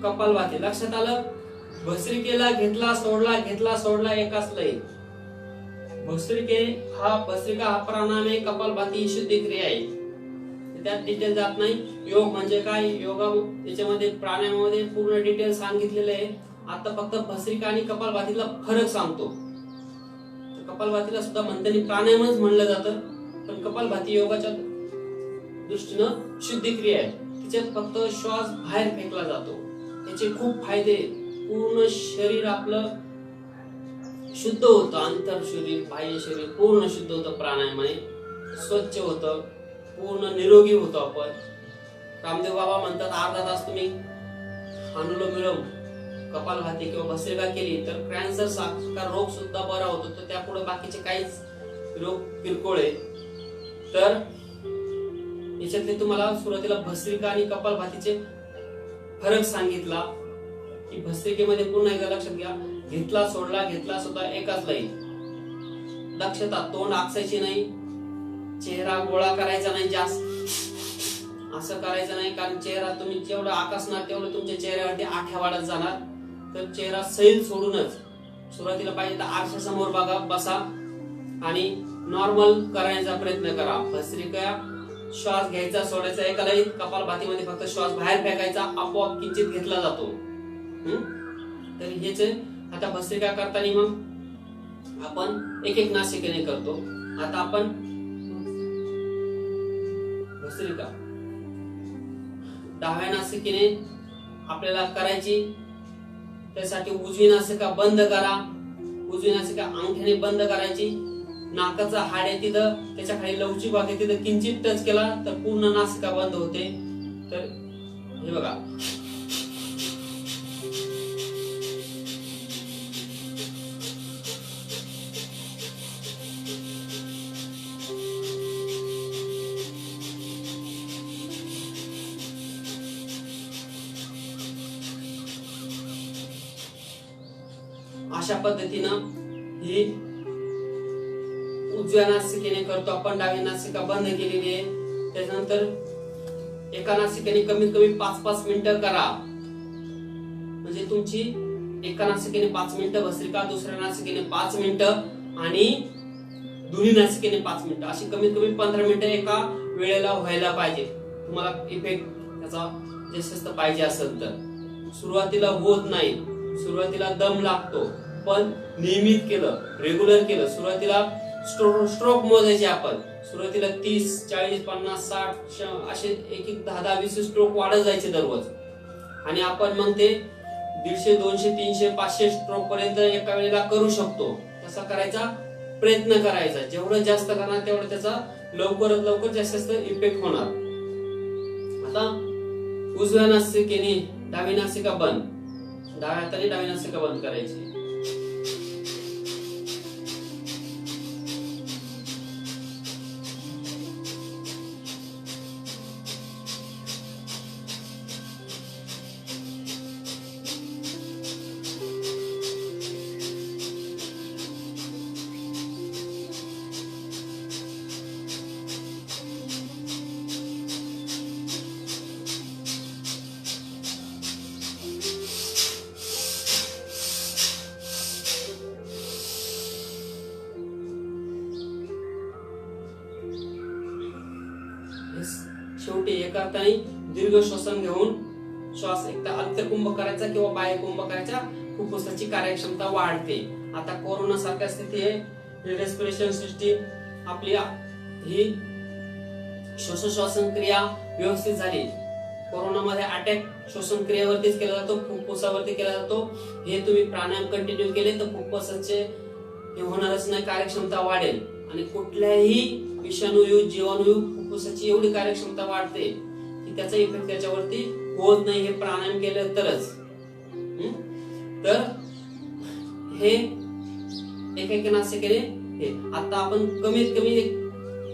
कपालभाती लक्षात आलं. भस्त्रिकेला घेतला सोडला, घेतला सोडला एकाच लयीत. भस्त्रिका हा प्राणायाम आहे, कपालभाती ही शुद्ध क्रिया आहे. त्यात डिटेल जात नाही. योग म्हणजे काय, योगा याच्यामध्ये प्राणायामामध्ये पूर्ण डिटेल सांगितलेलं आहे. आता फक्त भस्त्रिका आणि कपालभातीला फरक सांगतो. कपालभातीला सुद्धा म्हणताना प्राणायामच म्हणलं जातं, पण कपालभाती योगाच्या दृष्टीनं शुद्ध क्रिया आहे. तिच्यात फक्त श्वास बाहेर फेकला जातो. त्याचे खूप फायदे. पूर्ण शरीर आपलं शुद्ध होतं, अंतर शरीर, बाह्य शरीर पूर्ण शुद्ध होतं प्राणायामाने, स्वच्छ होतं, पूर्ण निरोगी होतो आपण. रामदेव बाबा म्हणतात अर्धा तास तुम्ही अनुलोम विलोम, कपालभाती किंवा भस्त्रिका केली तर कॅन्सर सारखा रोग सुद्धा बरा होतो. तर त्यापुढे बाकीचे काहीच रोग किरकोळ आहे. तर याच्यातले तुम्हाला सुरुवातीला भस्त्रिका आणि कपालभातीचे फरक सांगितला की भस्त्रिकेमध्ये पुन्हा एकदा लक्षात घ्या, घेतला सोडला, घेतला सोडला एकाच लयीत. दक्षता, तोंड आकसायची नाही, चेहरा गोळा करायचा नाही, जास्त असं करायचं नाही, कारण चेहरा तुम्ही जेवढं आकासणार तेवढं तुमच्या चेहऱ्यावरती आठ्या वाढत जाणार. तर चेहरा सैल सोडूनच सुरुवातीला पाहिजे तर आरशासमोर बघा, बसा आणि नॉर्मल करण्याचा प्रयत्न करा. भस्त्रिका श्वास घ्यायचा सोडायचा एका लयीत, कपालभातीमध्ये फक्त श्वास बाहेर फेकायचा, आपोआप किंचित घेतला जातो. तर हेच आता भस्त्रिका करताना मग आपण एक नासिकेने करतो. आता आपण भस्त्रिका डाव्या नासिकेने आपल्याला करायची. त्यासाठी उजवी नासिका बंद करा. उजवी नासिका अंगठ्याने बंद करायची. नाकाचा हाड आहे तिथं, त्याच्या खाली लवचिक भाग आहे तिथं किंचित टच केला तर पूर्ण नासिका बंद होते. तर हे बघा, अशा पद्धतीनं ही उजव्या नासिकेने करतो आपण. डावी नासिका बंद केलेली आहे. त्यानंतर एका नासिकेने कमीत कमी 5-5 मिनिटं करा. म्हणजे तुमची एका नासिकेने 5 मिनिटं भस्त्रिका, दुसऱ्या नासिकेने 5 मिनिटं आणि दोन्ही नासिकेने 5 मिनिटं, अशी कमीत कमी 15 मिनिटं एका वेळेला व्हायला पाहिजे. तुम्हाला इफेक्ट त्याचा जास्त पाहिजे असेल तर. सुरुवातीला होत नाही, सुरुवातीला दम लागतो, पण नियमित केलं, रेग्युलर केलं. सुरुवातीला स्ट्रोक मोजायचे आपण. सुरुवातीला 30, 40, 50, 60 असे एक 10, 20 स्ट्रोक वाढत जायचे दररोज. आणि आपण मग ते 150, 200, 300, 500 स्ट्रोक पर्यंत एका वेळेला करू शकतो. तसा करायचा प्रयत्न करायचा. जेवढं जास्त करणार तेवढं त्याचा लवकरात लवकर जास्त इफेक्ट होणार. आता उजव्या नासिकेने डावी नासिका बंद, डाव्या हाताने डावी नासिका बंद करायची. शेवटी एका अर्थाने दीर्घ श्वसन घेऊन श्वास एकदा अंतकुंभ करायचा किंवा बाह्यकुंभ करायचा, फुफ्फुसाची कार्यक्षमता वाढते. आता कोरोना सारख्या स्थिती आहे, रेस्पिरेशन सिस्टीम आपली ही श्वासोश्वासन क्रिया व्यवस्थित झाली. कोरोनामध्ये अटॅक श्वसन क्रियेवरतीच केला जातो, फुफ्फुसावरती केला जातो. हे तुम्ही प्राणायाम कंटिन्यू केले तर फुफ्फुसाचे हे होणारच नाही, कार्यक्षमता वाढेल. आणि कुठल्याही विषाणू जीवाणू फुफ्फुसाची एवढी कार्यक्षमता वाढते की त्याचा इफेक्ट त्याच्यावरती होत नाही, हे प्राणायाम केलं तरच. तर हे एक नासिकेने हे आता आपण कमीत कमी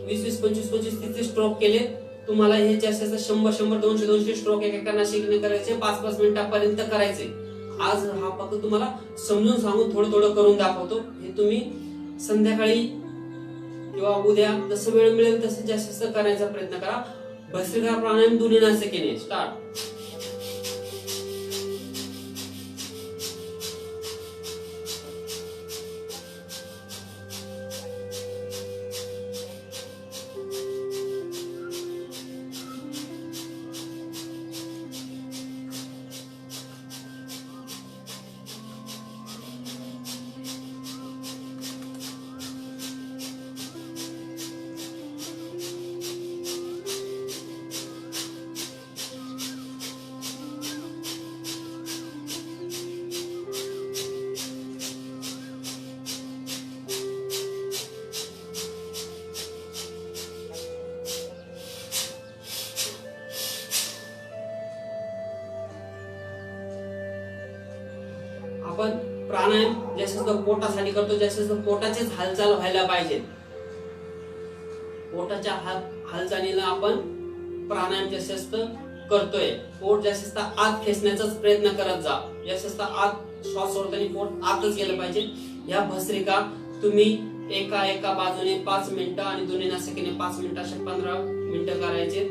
20, 25, 30 स्ट्रोक केले. तुम्हाला हे जास्तीत जास्त 100, 200 स्ट्रोक एका नासिकेने करायचे, 5-5 मिनिटांपर्यंत करायचे. आज हा फक्त तुम्हाला समजून सांगून थोडं करून दाखवतो. हे तुम्ही संध्याकाळी किंवा उद्या जसं वेळ मिळेल तसं जास्त करायचा प्रयत्न करा. भस्त्रिका प्राणायाम दोन्ही नासिकेने स्टार्ट. आपण प्राणायाम जास्तीत पोटासाठी करतो, जास्तीत पोटाचीच हालचाल व्हायला पाहिजे. पोटाच्या हालचालीला आपण प्राणायाम जास्तीत करतोय. पोट जास्तीत आत खेचण्याचाच प्रयत्न करत जा. जास्तीत आत श्वास सोडताना पोट आतच गेलं पाहिजे. या भस्त्रिका तुम्ही एका बाजूने 5 मिनिटं आणि दोन्ही नासिकेने 5 मिनिटं असे 15 मिनिटं करायचे.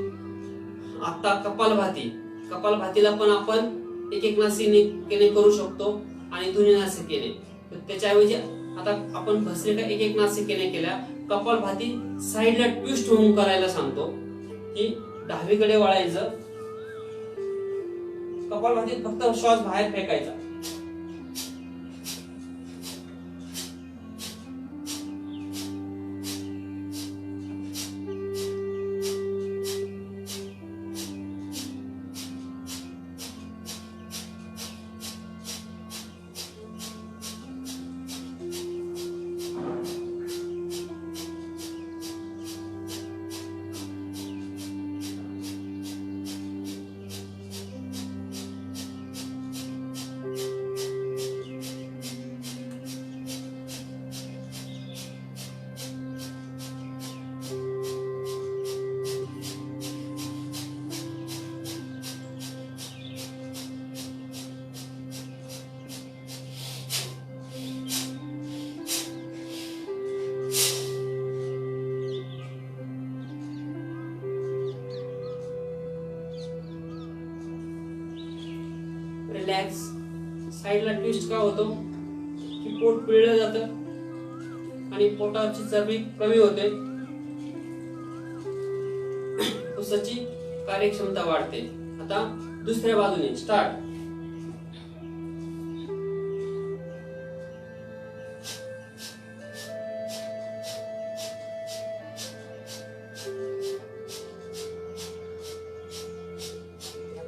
आता कपालभातीला पण आपण एक नासिकेने करू शकतो आणि दोन्ही नासिकेने. त्याच्याऐवजी आता आपण भस्त्रिका एक नासिकेने केल्या. कपालभाती साईडला ट्विस्ट होऊन करायला सांगतो की डावीकडे वळायचं. कपालभातीत फक्त श्वास बाहेर फेकायचा. रिलॅक्स. साईडला ट्विस्ट का होतो की पोट पिळलं जातं आणि पोटाची चरबी कमी होते, फुफ्फुसाची कार्यक्षमता वाढते. आता दुसऱ्या बाजूने स्टार्ट.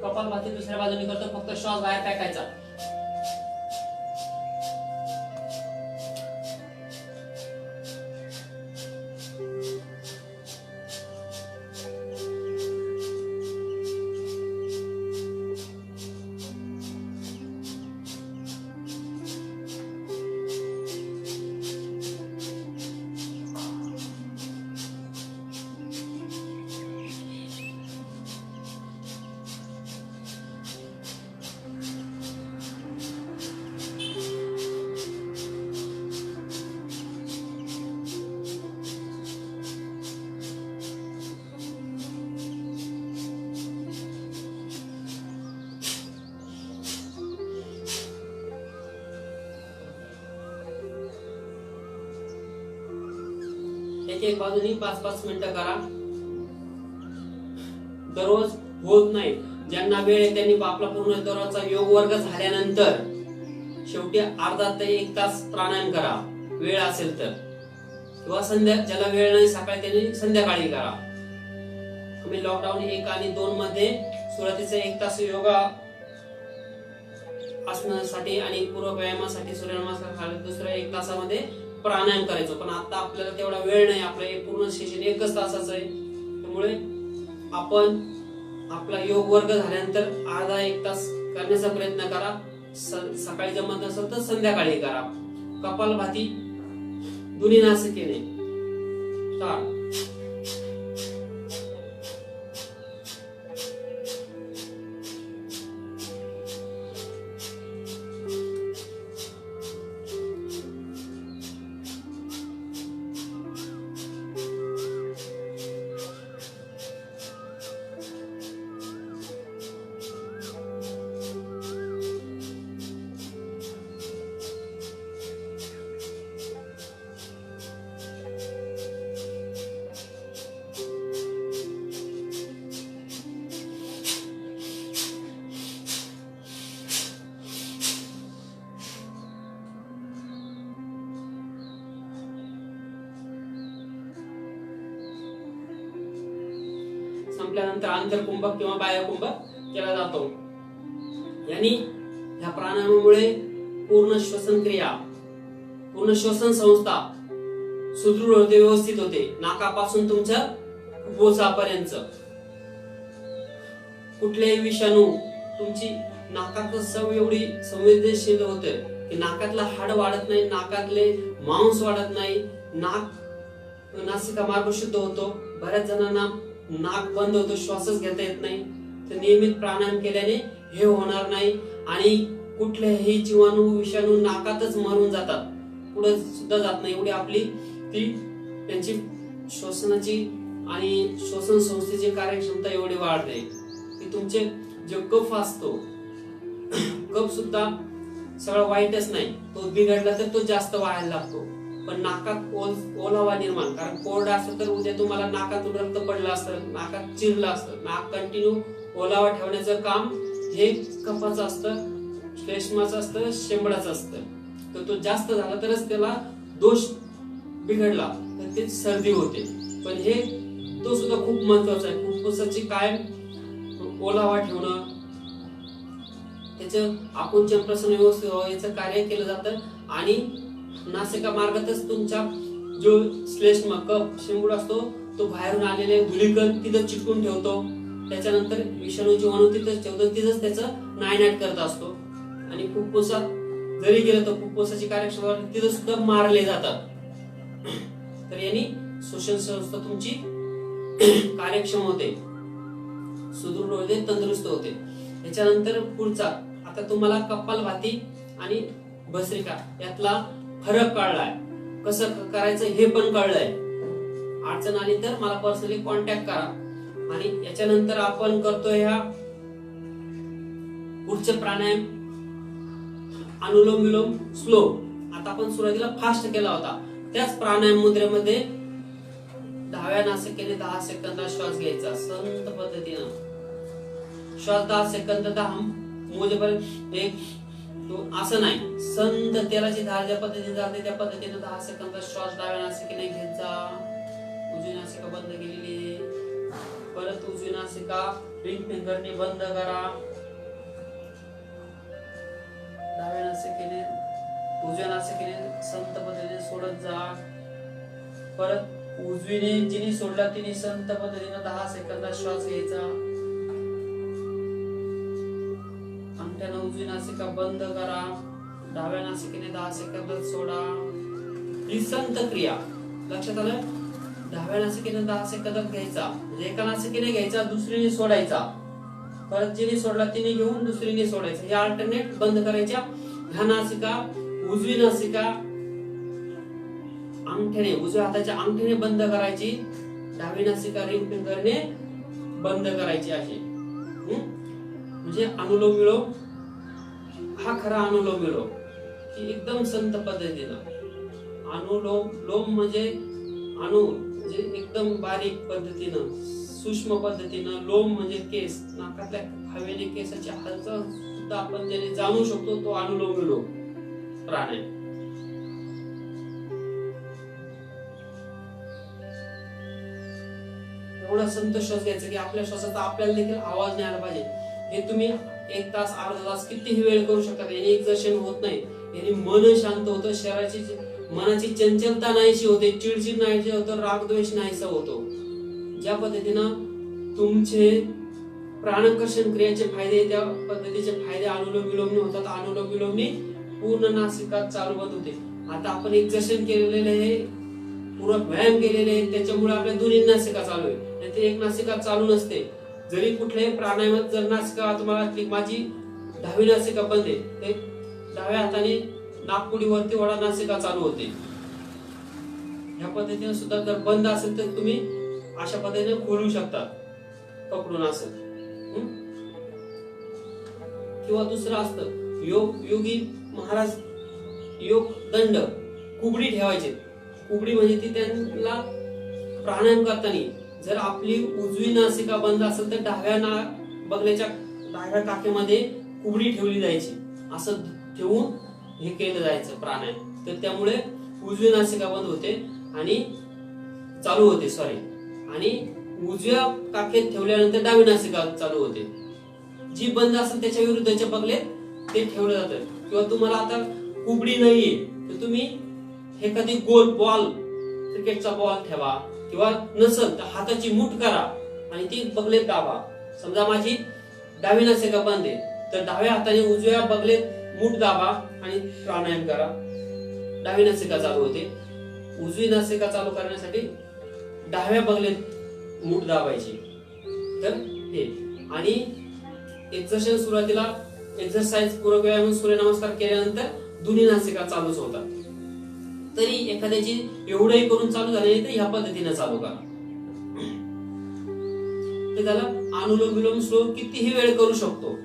कपालभाती दुसऱ्या बाजूने करतो, फक्त श्वास बाहेर टाकायचा. एक बाजूनी 5-5 मिनिटं करा. दररोज होत नाही, ज्यांना वेळ आहे त्यांनी आपला पूर्ण दररोजचा योग वर्ग झाल्यानंतर शेवटी अर्धा ते 1 तास प्राणायाम करा, वेळ असेल तर. किंवा ज्याला वेळ नाही सकाळी त्यांनी संध्याकाळी करा. आम्ही लॉकडाऊन 1 आणि 2 मध्ये सुरुवातीचा 1 तास योगा आसनासाठी आणि पूर्व व्यायामासाठी सूर्यनमस्कार, दुसऱ्या 1 तासामध्ये प्राणायाम करायचो. पण आता आपल्याला तेवढा वेळ नाही, आपलं पूर्ण सेशन 1 तासाचं आहे. त्यामुळे आपण आपला योग वर्ग झाल्यानंतर अर्धा 1 तास करण्याचा प्रयत्न करा. सकाळी जमत नसेल तर संध्याकाळी करा. कपालभाती दोन्ही नासिकेने स्टार्ट. संपल्यानंतर अंतरकुंभक किंवा बाह्यकुंभक केला जातो. यांनी ह्या प्राणायामामुळे पूर्ण श्वसन क्रिया, पूर्ण श्वसन संस्था सुदृढ होते, व्यवस्थित होते. नाकापासून तुमच्या फुफ्फुसापर्यंत कुठलेही विषाणू, तुमची नाकाचं सव एवढी संवेदनशील होते की नाकातलं हाड वाढत नाही, नाकातले मांस वाढत नाही, नासिका मार्ग शुद्ध होतो. बऱ्याच जणांना नाक बंद होतो, श्वासच घेता येत नाही. तर नियमित प्राणायाम केल्याने हे होणार नाही आणि कुठलेही जीवाणू, विषाणू नाकातच मरून जातात, पुढे सुद्धा जात नाही. एवढी आपली ती त्यांची श्वसनाची आणि श्वसन संस्थेची कार्यक्षमता एवढी वाढते की तुमचे जो कफ असतो, कफ सुद्धा सगळं वाईटच नाही, तो बिघडला तर तो जास्त वाढायला लागतो. पण नाकात ओलावा निर्माण, कारण कोरडा असतं तर उद्या तुम्हाला नाकातून रक्त पडलं असतं, नाकात चिरलं असतं. नाक कंटिन्यू ओलावा ठेवण्याचं काम हे कफाचं असतं, श्लेष्माचं असतं, शेंबडाचं असतं. तर तो जास्त झाला तरच त्याला दोष बिघडला तर ते सर्दी होते. पण हे तो सुद्धा खूप महत्वाचा आहे. फुफ्फुसाची कायम ओलावा ठेवणं, त्याचं आकुंचन प्रसन्न व्यवस्थित याचं कार्य केलं जातं. आणि नासिका मार्गातच तुमचा जो श्लेष्म, कफ, शेंबूड असतो तो बाहेरून आलेले धुलीकण तिथं चिटकून ठेवतो. त्याच्यानंतर विषाणू जीवाणू तिथंच ठेवतो, तिथंच त्याचं नायनाट करत असतो. आणि फुफ्फुसात जरी गेलं तर फुफ्फुसाची कार्यक्षमता तिथं सुद्धा मारले जातात. तर यांनी श्वसन संस्था तुमची कार्यक्षम होते, सुदृढ होते, तंदुरुस्त होते. याच्यानंतर पुढचा, आता तुम्हाला कपालभाती आणि भस्त्रिका यातला फरक कळलाय, कसं करायचं हे पण कळलंय. अडचण आली तर मला पर्सनली कॉन्टॅक्ट करा. आणि याच्यानंतर आपण करतोय ह्या पुढचे प्राणायाम अनुलोम विलोम स्लो. आता आपण सुरुवातीला फास्ट केला होता. त्याच प्राणायाम मुद्रेमध्ये 10व्या नासिकेने 10 सेकंदात श्वास घ्यायचा संत पद्धतीनं. श्वास 10 सेकंद 10 मोजेपर्यंत 1 2 असं नाही, संत तेलाची धार ज्या पद्धतीने जाते त्या पद्धतीने 10 सेकंदात श्वास डाव्या नासिकेने घ्यायचा. उजवी नासिका बंद केलेली, परत उजवी नासिका रिंग फिंगरने बंद करा. डाव्या नासिकेने उजव्या नासिकेने संत पद्धतीने सोडत जा. परत उजवीने जिने सोडला तिने संत पद्धतीने 10 सेकंदात श्वास घ्यायचा. अंगठ्याने उजवी नासिका बंद करा. डाव्या नासिकेने 10 सेकंदात सोडा. ही संत क्रिया. लक्षात आलं? डाव्या नासिकेने 10 सेकंदात घ्यायचा, म्हणजे एका नासिकेने घ्यायचा दुसरीने सोडायचा. परत जिने सोडला तिने घेऊन दुसरीने सोडायचं. हे अल्टरनेट बंद करायच्या. ह्या नासिका उजवी नासिका अंगठ्याने उजव्या हाताच्या अंगठ्याने बंद करायची. डावी नासिका रिंग फिंगरने बंद करायची अशी. म्हणजे अनुलोम विलोम हा खरा अनुलोम विलोम, की एकदम संत पद्धतीनं. अनुलोम लोम म्हणजे अणु म्हणजे एकदम बारीक पद्धतीनं, सूक्ष्म पद्धतीनं. लोम म्हणजे केस, नाकातल्या हवेने केसाची हालचाल सुद्धा आपण ज्याने जाणू शकतो तो अनुलोम विलोम प्राणायाम. एवढा संत श्वास घ्यायचा की आपल्या श्वासाचा आपल्याला देखील आवाज नाही आला पाहिजे. हे तुम्ही 1 तास अर्धा तास कितीही वेळ करू शकता. याने एक्झर्शन होत नाही, याने मन शांत होतं, शरीराची मनाची चंचलता नाहीशी होते, चिडचिड नाहीशी होतं, रागद्वेष नाहीसा होतो. ज्या पद्धतीनं तुमचे प्राणकर्षण क्रियेचे फायदे, त्या पद्धतीचे फायदे अनुलोम विलोमने होतात. अनुलोम विलोमने पूर्ण नासिका चालू बंद होते. आता आपण एक्झर्शन केलेले आहे, पूरक व्यायाम केलेले आहे, त्याच्यामुळे आपल्या दोन्ही नासिका चालू आहे. नाहीतर एक नासिका चालू नसते. जरी कुठल्याही प्राणायामात जर नासिका तुम्हाला माझी 10वी नासिका बंद आहे, ते डाव्या हाताने नाकपुडीवरती वडा नासिका चालू होते. ह्या पद्धतीने सुद्धा जर बंद असेल तर तुम्ही अशा पद्धतीने खोलू शकता पकडून असं. किंवा दुसरं असतं योगी महाराज योग दंड कुबडी ठेवायचे. कुबडी म्हणजे ती त्यांना प्राणायाम करताना जर आपली उजवी नासिका बंद असेल तर डाव्या बगलेच्या डाव्या काखेमध्ये कुबडी ठेवली जायची. असं ठेवून हे केलं जायचं प्राणायाम. तर त्यामुळे उजवी नासिका बंद होते आणि चालू होते आणि उजव्या काखेत ठेवल्यानंतर डावी नासिका चालू होते. जी बंद असेल त्याच्या विरुद्धच्या बगलेत ते ठेवलं जातं. किंवा तुम्हाला आता कुबडी नाहीये तर तुम्ही एखादी गोल बॉल, क्रिकेटचा बॉल ठेवा, किंवा नसेल तर हाताची मूठ करा आणि ती बगलेत दाबा. समजा माझी डावी नासिका बंद आहे तर डाव्या हाताने उजव्या बगलेत मूठ दाबा आणि प्राणायाम करा. डावी नासिका चालू होते. उजवी नासिका चालू करण्यासाठी डाव्या बगलेत मूठ दाबायची. तर हे आणि एक्झर्शन सुरुवातीला एक्झरसाइज पूरक व्यायाम सूर्यनमस्कार केल्यानंतर दोन्ही नासिका चालूच होतात. तरी एखाद्याची एवढंही करून चालू झाले नाही तर ह्या पद्धतीने चालू करा. ते झालं अनुलोम विलोम स्लो कितीही वेळ करू शकतो.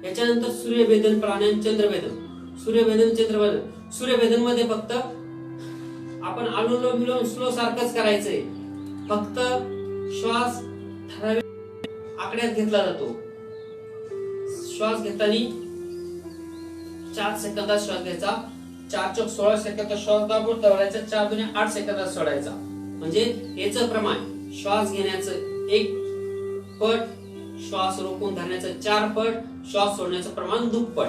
याच्यानंतर सूर्यभेदन प्राणायाम चंद्रभेदन. सूर्यभेदन चंद्रभेदन. सूर्यभेदन मध्ये फक्त आपण अनुलोम विलोम स्लो सारखंच करायचंय. फक्त श्वास ठराविक आकड्यात घेतला जातो. श्वास घेताना 4 सेकंदात श्वास घ्यायचा. 4 चोक 16 सेकंदात श्वास दाबून ठेवायचा. 4 दुने 8 सेकंदात सोडायचा. म्हणजे याचं प्रमाण श्वास घेण्याचं 1 पट, श्वास रोखून धरण्याचं 4 पट, श्वास सोडण्याचं प्रमाण दुप्पट.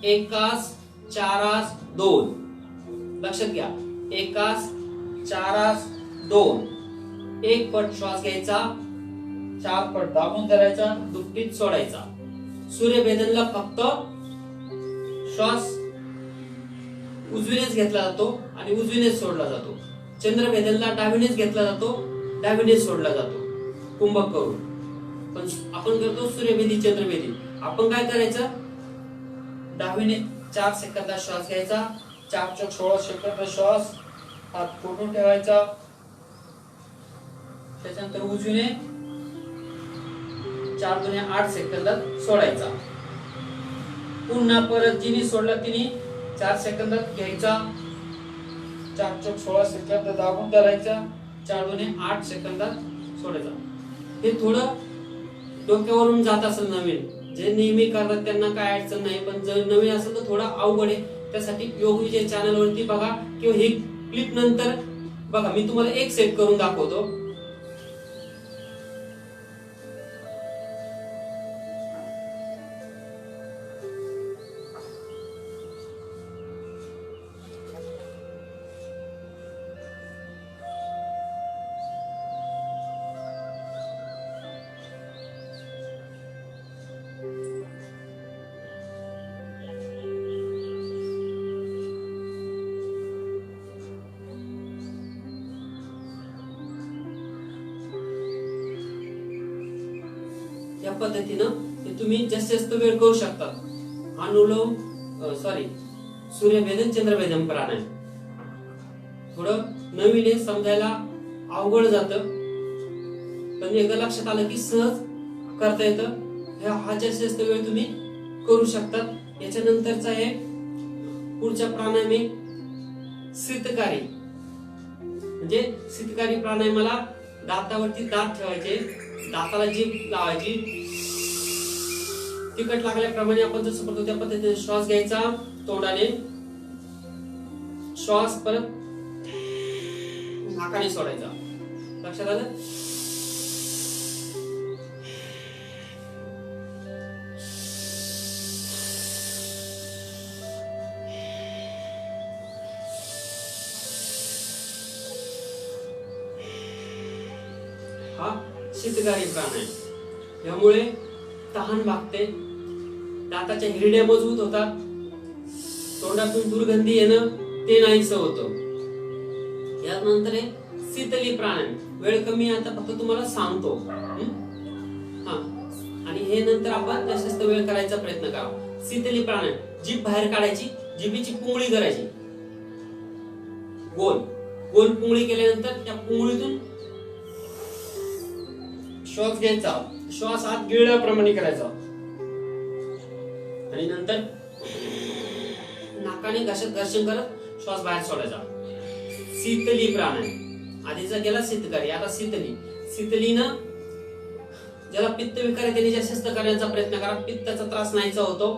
1 आस 4 आस 2. लक्षात घ्या, 1 आस 4 आस 2. 1 पट श्वास घ्यायचा, 4 पट दाबून धरायचा, दुप्पटीत सोडायचा. सूर्यभेदनला फक्त श्वास उजवीनेच घेतला जातो आणि उजवीनेच सोडला जातो. चंद्रभेदनला डावीनेच घेतला जातो, डावीनेच सोडला जातो कुंभक करून. पण आपण करतो सूर्यभेदी चंद्रभेदी. आपण काय करायचं, डावीने 4 सेकंदात श्वास घ्यायचा, 4 चोक 16 सेकंद श्वास हात फोडून ठेवायचा. त्याच्यानंतर उजवीने 4 दुने 8 सेकंदात सोडायचा. पुन्हा परत जिनी सोडला तिने 4 सेकंदात घ्यायचा, 4 चौक 16 सेकंद दाबून धरायचा, 4 दुने 8 सेकंदात सोडायचा. हे थोडं डोक्यावरून जात असेल नवीन, जे नेहमी करतात त्यांना काय अडचण नाही, पण जर नवीन असेल तर थोडा अवघड आहे. त्यासाठी योग विजय चॅनल वरती बघा किंवा हे क्लिप नंतर बघा, मी तुम्हाला एक सेट करून दाखवतो. या पद्धतीनं ते तुम्ही जास्तीत जास्त वेळ करू शकता. अनुलोम सूर्यभेदन चंद्रभेदन प्राणायाम थोडं नवीन आहे, समजायला अवघड जातं, पण एकदा लक्षात आलं की सहज करता येतं. हा जास्तीत जास्त वेळ तुम्ही करू शकतात. याच्यानंतरचा आहे पुढचा प्राणायाम आहे शीतकारी. म्हणजे शीतकारी प्राणायामाला दातावरती दात ठेवायचे, दाताला जीभ लावायची, तिखट लागल्याप्रमाणे आपण जसं करतो त्या पद्धतीने श्वास घ्यायचा तोंडाने, श्वास परत नाकाने सोडायचा. लक्षात आलं? हा शीतकारी प्राणायाम. यामुळे तहान भागते, दाताच्या हिरड्या मजबूत होतात, तोंडातून दुर्गंधी येणं ते नाहीसं होतं. यानंतर आहे शीतली प्राणायाम. वेळ कमी आहे, आता फक्त तुम्हाला सांगतो. हा, आणि हे नंतर आपण जास्त वेळ करायचा प्रयत्न करा. शीतली प्राणायाम, जीभ बाहेर काढायची, जिभेची पुंगळी करायची, गोल गोल पुंगळी केल्यानंतर त्या पुंगळीतून श्वास घ्यायचा, श्वास आत गिळल्याप्रमाणे करायचा आणि नंतर नाकाने घर्षण करत श्वास बाहेर सोडायचा. शीतली प्राणायाम. आधीचा गेला शीतकारी, आता शीतली. शीतलीनं ज्याला पित्त विकार आहे त्यांनी जास्त करण्याचा प्रयत्न करा. पित्ताचा त्रास नाहीचा होतो.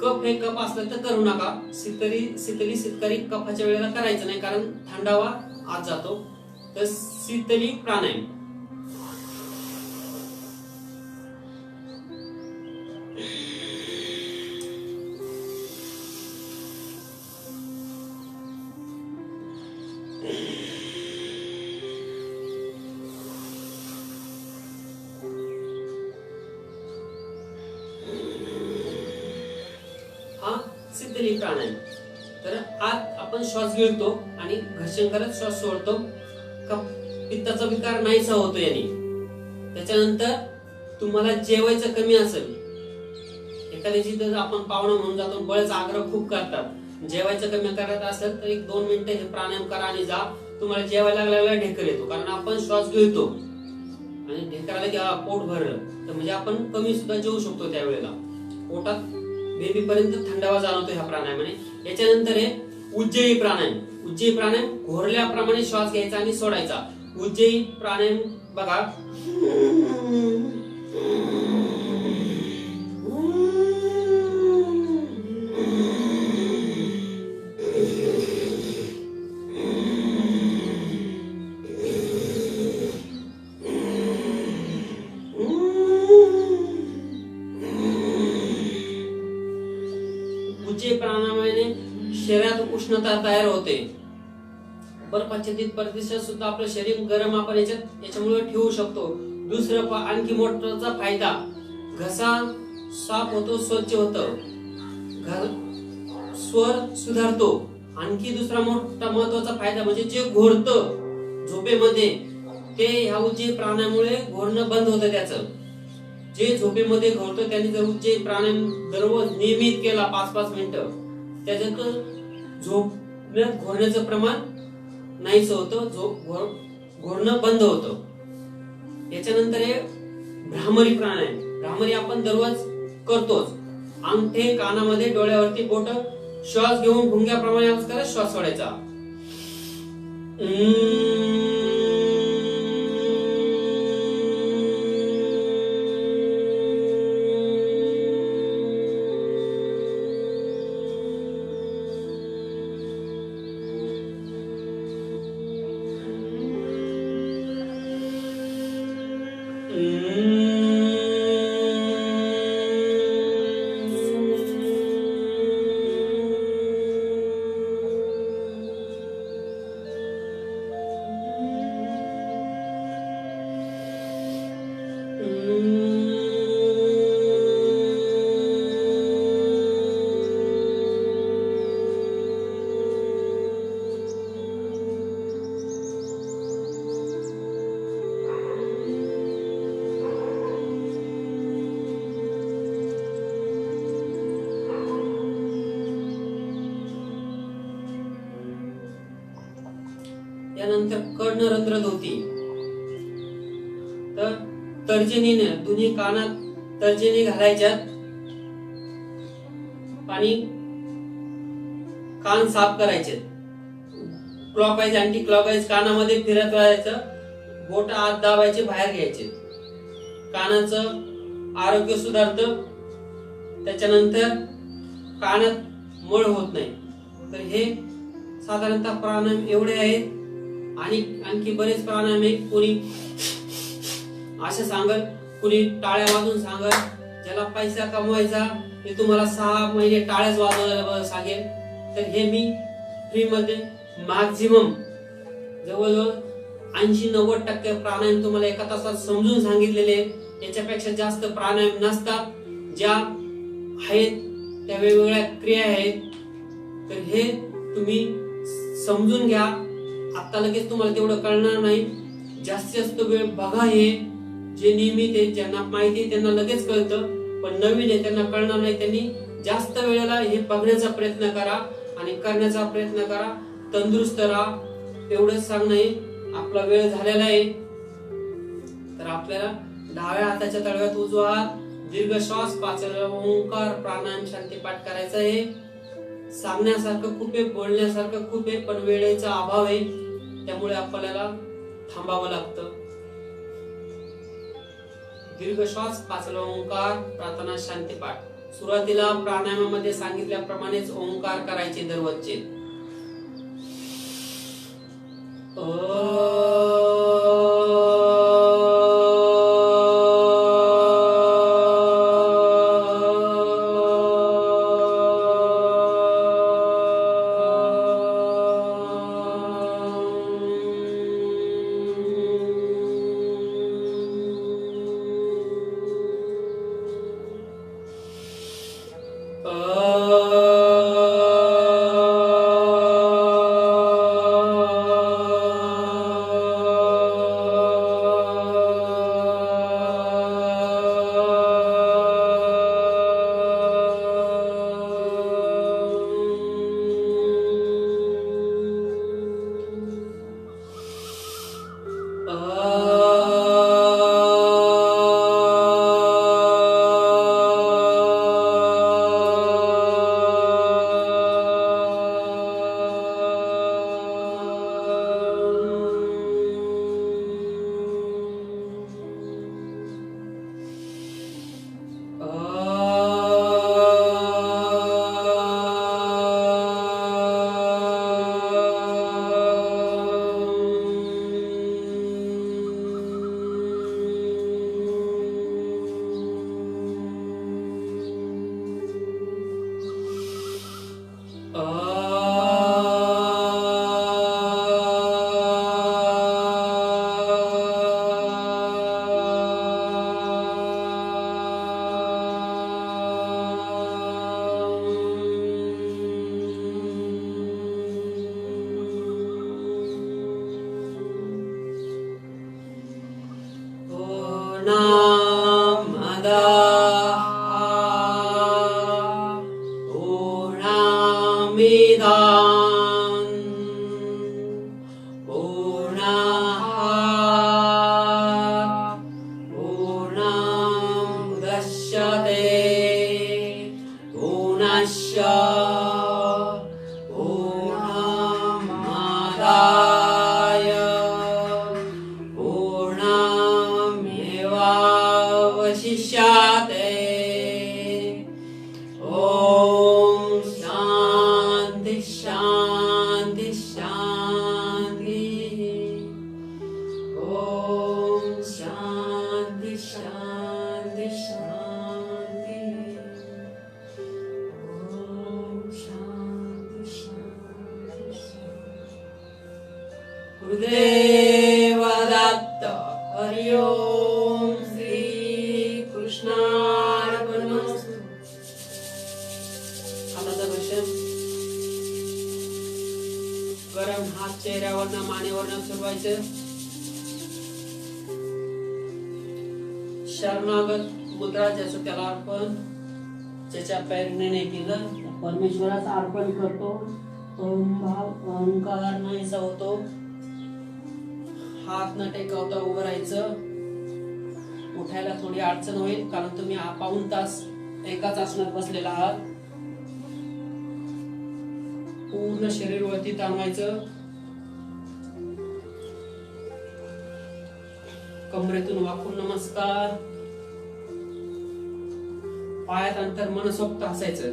कफ हे कफ असलं तर करू नका. शीतकारी कफाच्या वेळेला करायचं नाही, कारण थंडावा आत जातो. तर शीतली प्राणायाम. शीतली प्राणायाम. तर आत आपण श्वास गिळतो आणि घर्षण करत श्वास सोडतो. पित्ताचा विकार नाहीसा होतो याने. त्याच्यानंतर तुम्हाला जेवायचं कमी असेल, एखाद्याची तर आपण पाहुणा म्हणून जातो, बळच आग्रह खूप करतात, जेवायचं कमी करायचं असेल तर 1-2 मिनिटं हे प्राणायाम करा आणि जा. तुम्हाला जेवायला लागल्याला ढेकर येतो, कारण आपण श्वास गिळतो आणि ढेकर आला की पोट भरलं तर म्हणजे आपण कमी सुद्धा जेवू शकतो. त्यावेळेला पोटात बेबी पर्यंत थंडावा जाणवतो ह्या प्राणायामाने. याच्यानंतर आहे उज्जयी प्राणायाम. उज्जयी प्राणायाम घोरल्याप्रमाणे श्वास घ्यायचा आणि सोडायचा. उज्जयी प्राणायाम बघा. उज्जयी प्राणायामाने शरीरात उष्णता तयार होते. बर्फाच्छादित प्रदेशात सुद्धा आपलं शरीर गरम आपण याच्यामुळे ठेवू शकतो. दुसरं आणखी मोठाचा फायदा, घसा साफ होतो, स्वच्छ होतो, स्वर सुधारतो. आणखी दुसरा मोठा महत्वाचा फायदा म्हणजे जे घोरतं झोपेमध्ये ते ह्या उज्जयी प्राणायामामुळे घोरणं बंद होतं. त्याचं जे झोपेमध्ये घोरतं त्यांनी जर उज्जयी प्राणायाम दररोज नियमित केला 5-5 मिनिटं, त्याच्यात झोपण्यात घोरण्याचं प्रमाण नाहीच होतं, घोरणं बंद होतं. याच्यानंतर आहे भ्रामरी प्राणायाम. भ्रामरी आपण दररोज करतोच. अंगठे कानामध्ये, डोळ्यावरती बोट, श्वास घेऊन भुंग्याप्रमाणे आवाज करा, श्वास सोडायचा. यानंतर कर्णरंध्र धोती. तर तर्जनीने दोन्ही कानात तर्जनी घालायच्यात आणि कान साफ करायचे. क्लॉकवाईज अँटी क्लॉकवाईज कानामध्ये फिरत राहायचं, बोट आत दाबायचे, बाहेर घ्यायचे. कानाचं आरोग्य सुधारतं. त्याच्यानंतर कानात मळ होत नाही. तर हे साधारणतः प्राणायाम एवढे आहेत. आणि आणखी बरेच प्राणायाम आहेत. कोणी असं सांगल, कोणी टाळ्या वाजून सांगल. ज्याला पैसा कमवायचा ते तुम्हाला 6 महिने टाळ्याच वाजवायला सांगेल. तर हे मी फ्री मध्ये मॅक्झिमम जवळजवळ 80-90% प्राणायाम तुम्हाला एका तासात समजून सांगितलेले. याच्यापेक्षा जास्त प्राणायाम नसतात. ज्या आहेत त्या वेगवेगळ्या क्रिया आहेत. तर हे तुम्ही समजून घ्या. आता लगेच तुम्हाला तेवढं कळणार नाही. जास्तीत जास्त वेळ बघा. हे जे नियमित आहे, ज्यांना माहिती आहे त्यांना लगेच कळतं. पण नवीन आहे त्यांना कळणार नाही. त्यांनी जास्त वेळेला हे बघण्याचा प्रयत्न करा आणि करण्याचा प्रयत्न करा. तंदुरुस्त राहा. एवढंच सांगणं आहे. आपला वेळ झालेला आहे. तर आपल्याला डाव्या हाताच्या तळव्यात उजवा हात, दीर्घ श्वास, 5 वेळा ओंकार, प्राणायाम, शांतीपाठ करायचा आहे. सांगण्यासारखं खूप आहे, बोलण्यासारखं खूप आहे, पण वेळेचा अभाव आहे. त्यामुळे आपल्याला थांबावं लागतं. दीर्घ श्वास, 5 वेळा ओंकार, प्रार्थना, शांतीपाठ. सुरुवातीला प्राणायामामध्ये सांगितल्याप्रमाणेच ओंकार करायचे दररोजचे. गुरुदेव दत्त. हरि ओम. श्री कृष्णार्पणमस्तु. हाताचं घर्षण. गरम हात चेहऱ्यावरनं मानेवरनं फिरवायचं. शरणागत मुद्रा ज्याचं त्याला अर्पण. ज्याच्या प्रेरणेने नाही केलं परमेश्वराचं अर्पण करतो. भाव अहंकार नाहीसा होतो. हात न टेकवता उभं राहायचं. उठायला थोडी अडचण होईल कारण तुम्ही पाऊण तास एकाच आसनात बसलेला आहात. पूर्ण शरीर वरती ताणवायचं. कमरेतून वाकून नमस्कार. पायात अंतर मनसोक्त हसायचं.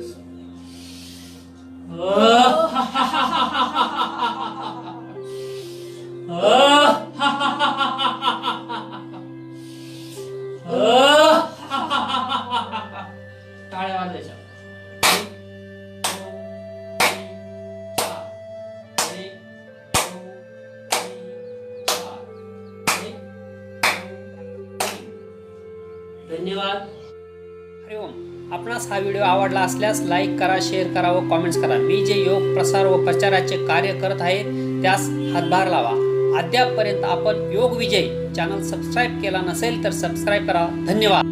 टाळ्या वाजवायच्या. धन्यवाद. हरि ओम. आपणास हा व्हिडिओ आवडला असल्यास लाईक करा, शेअर करा व कॉमेंट्स करा. मी जे योग प्रसार व प्रचाराचे कार्य करत आहे त्यास हातभार लावा. अद्यापपर्यंत आपण योग विजय चॅनल सबस्क्राईब केला नसेल तर सबस्क्राईब करा. धन्यवाद.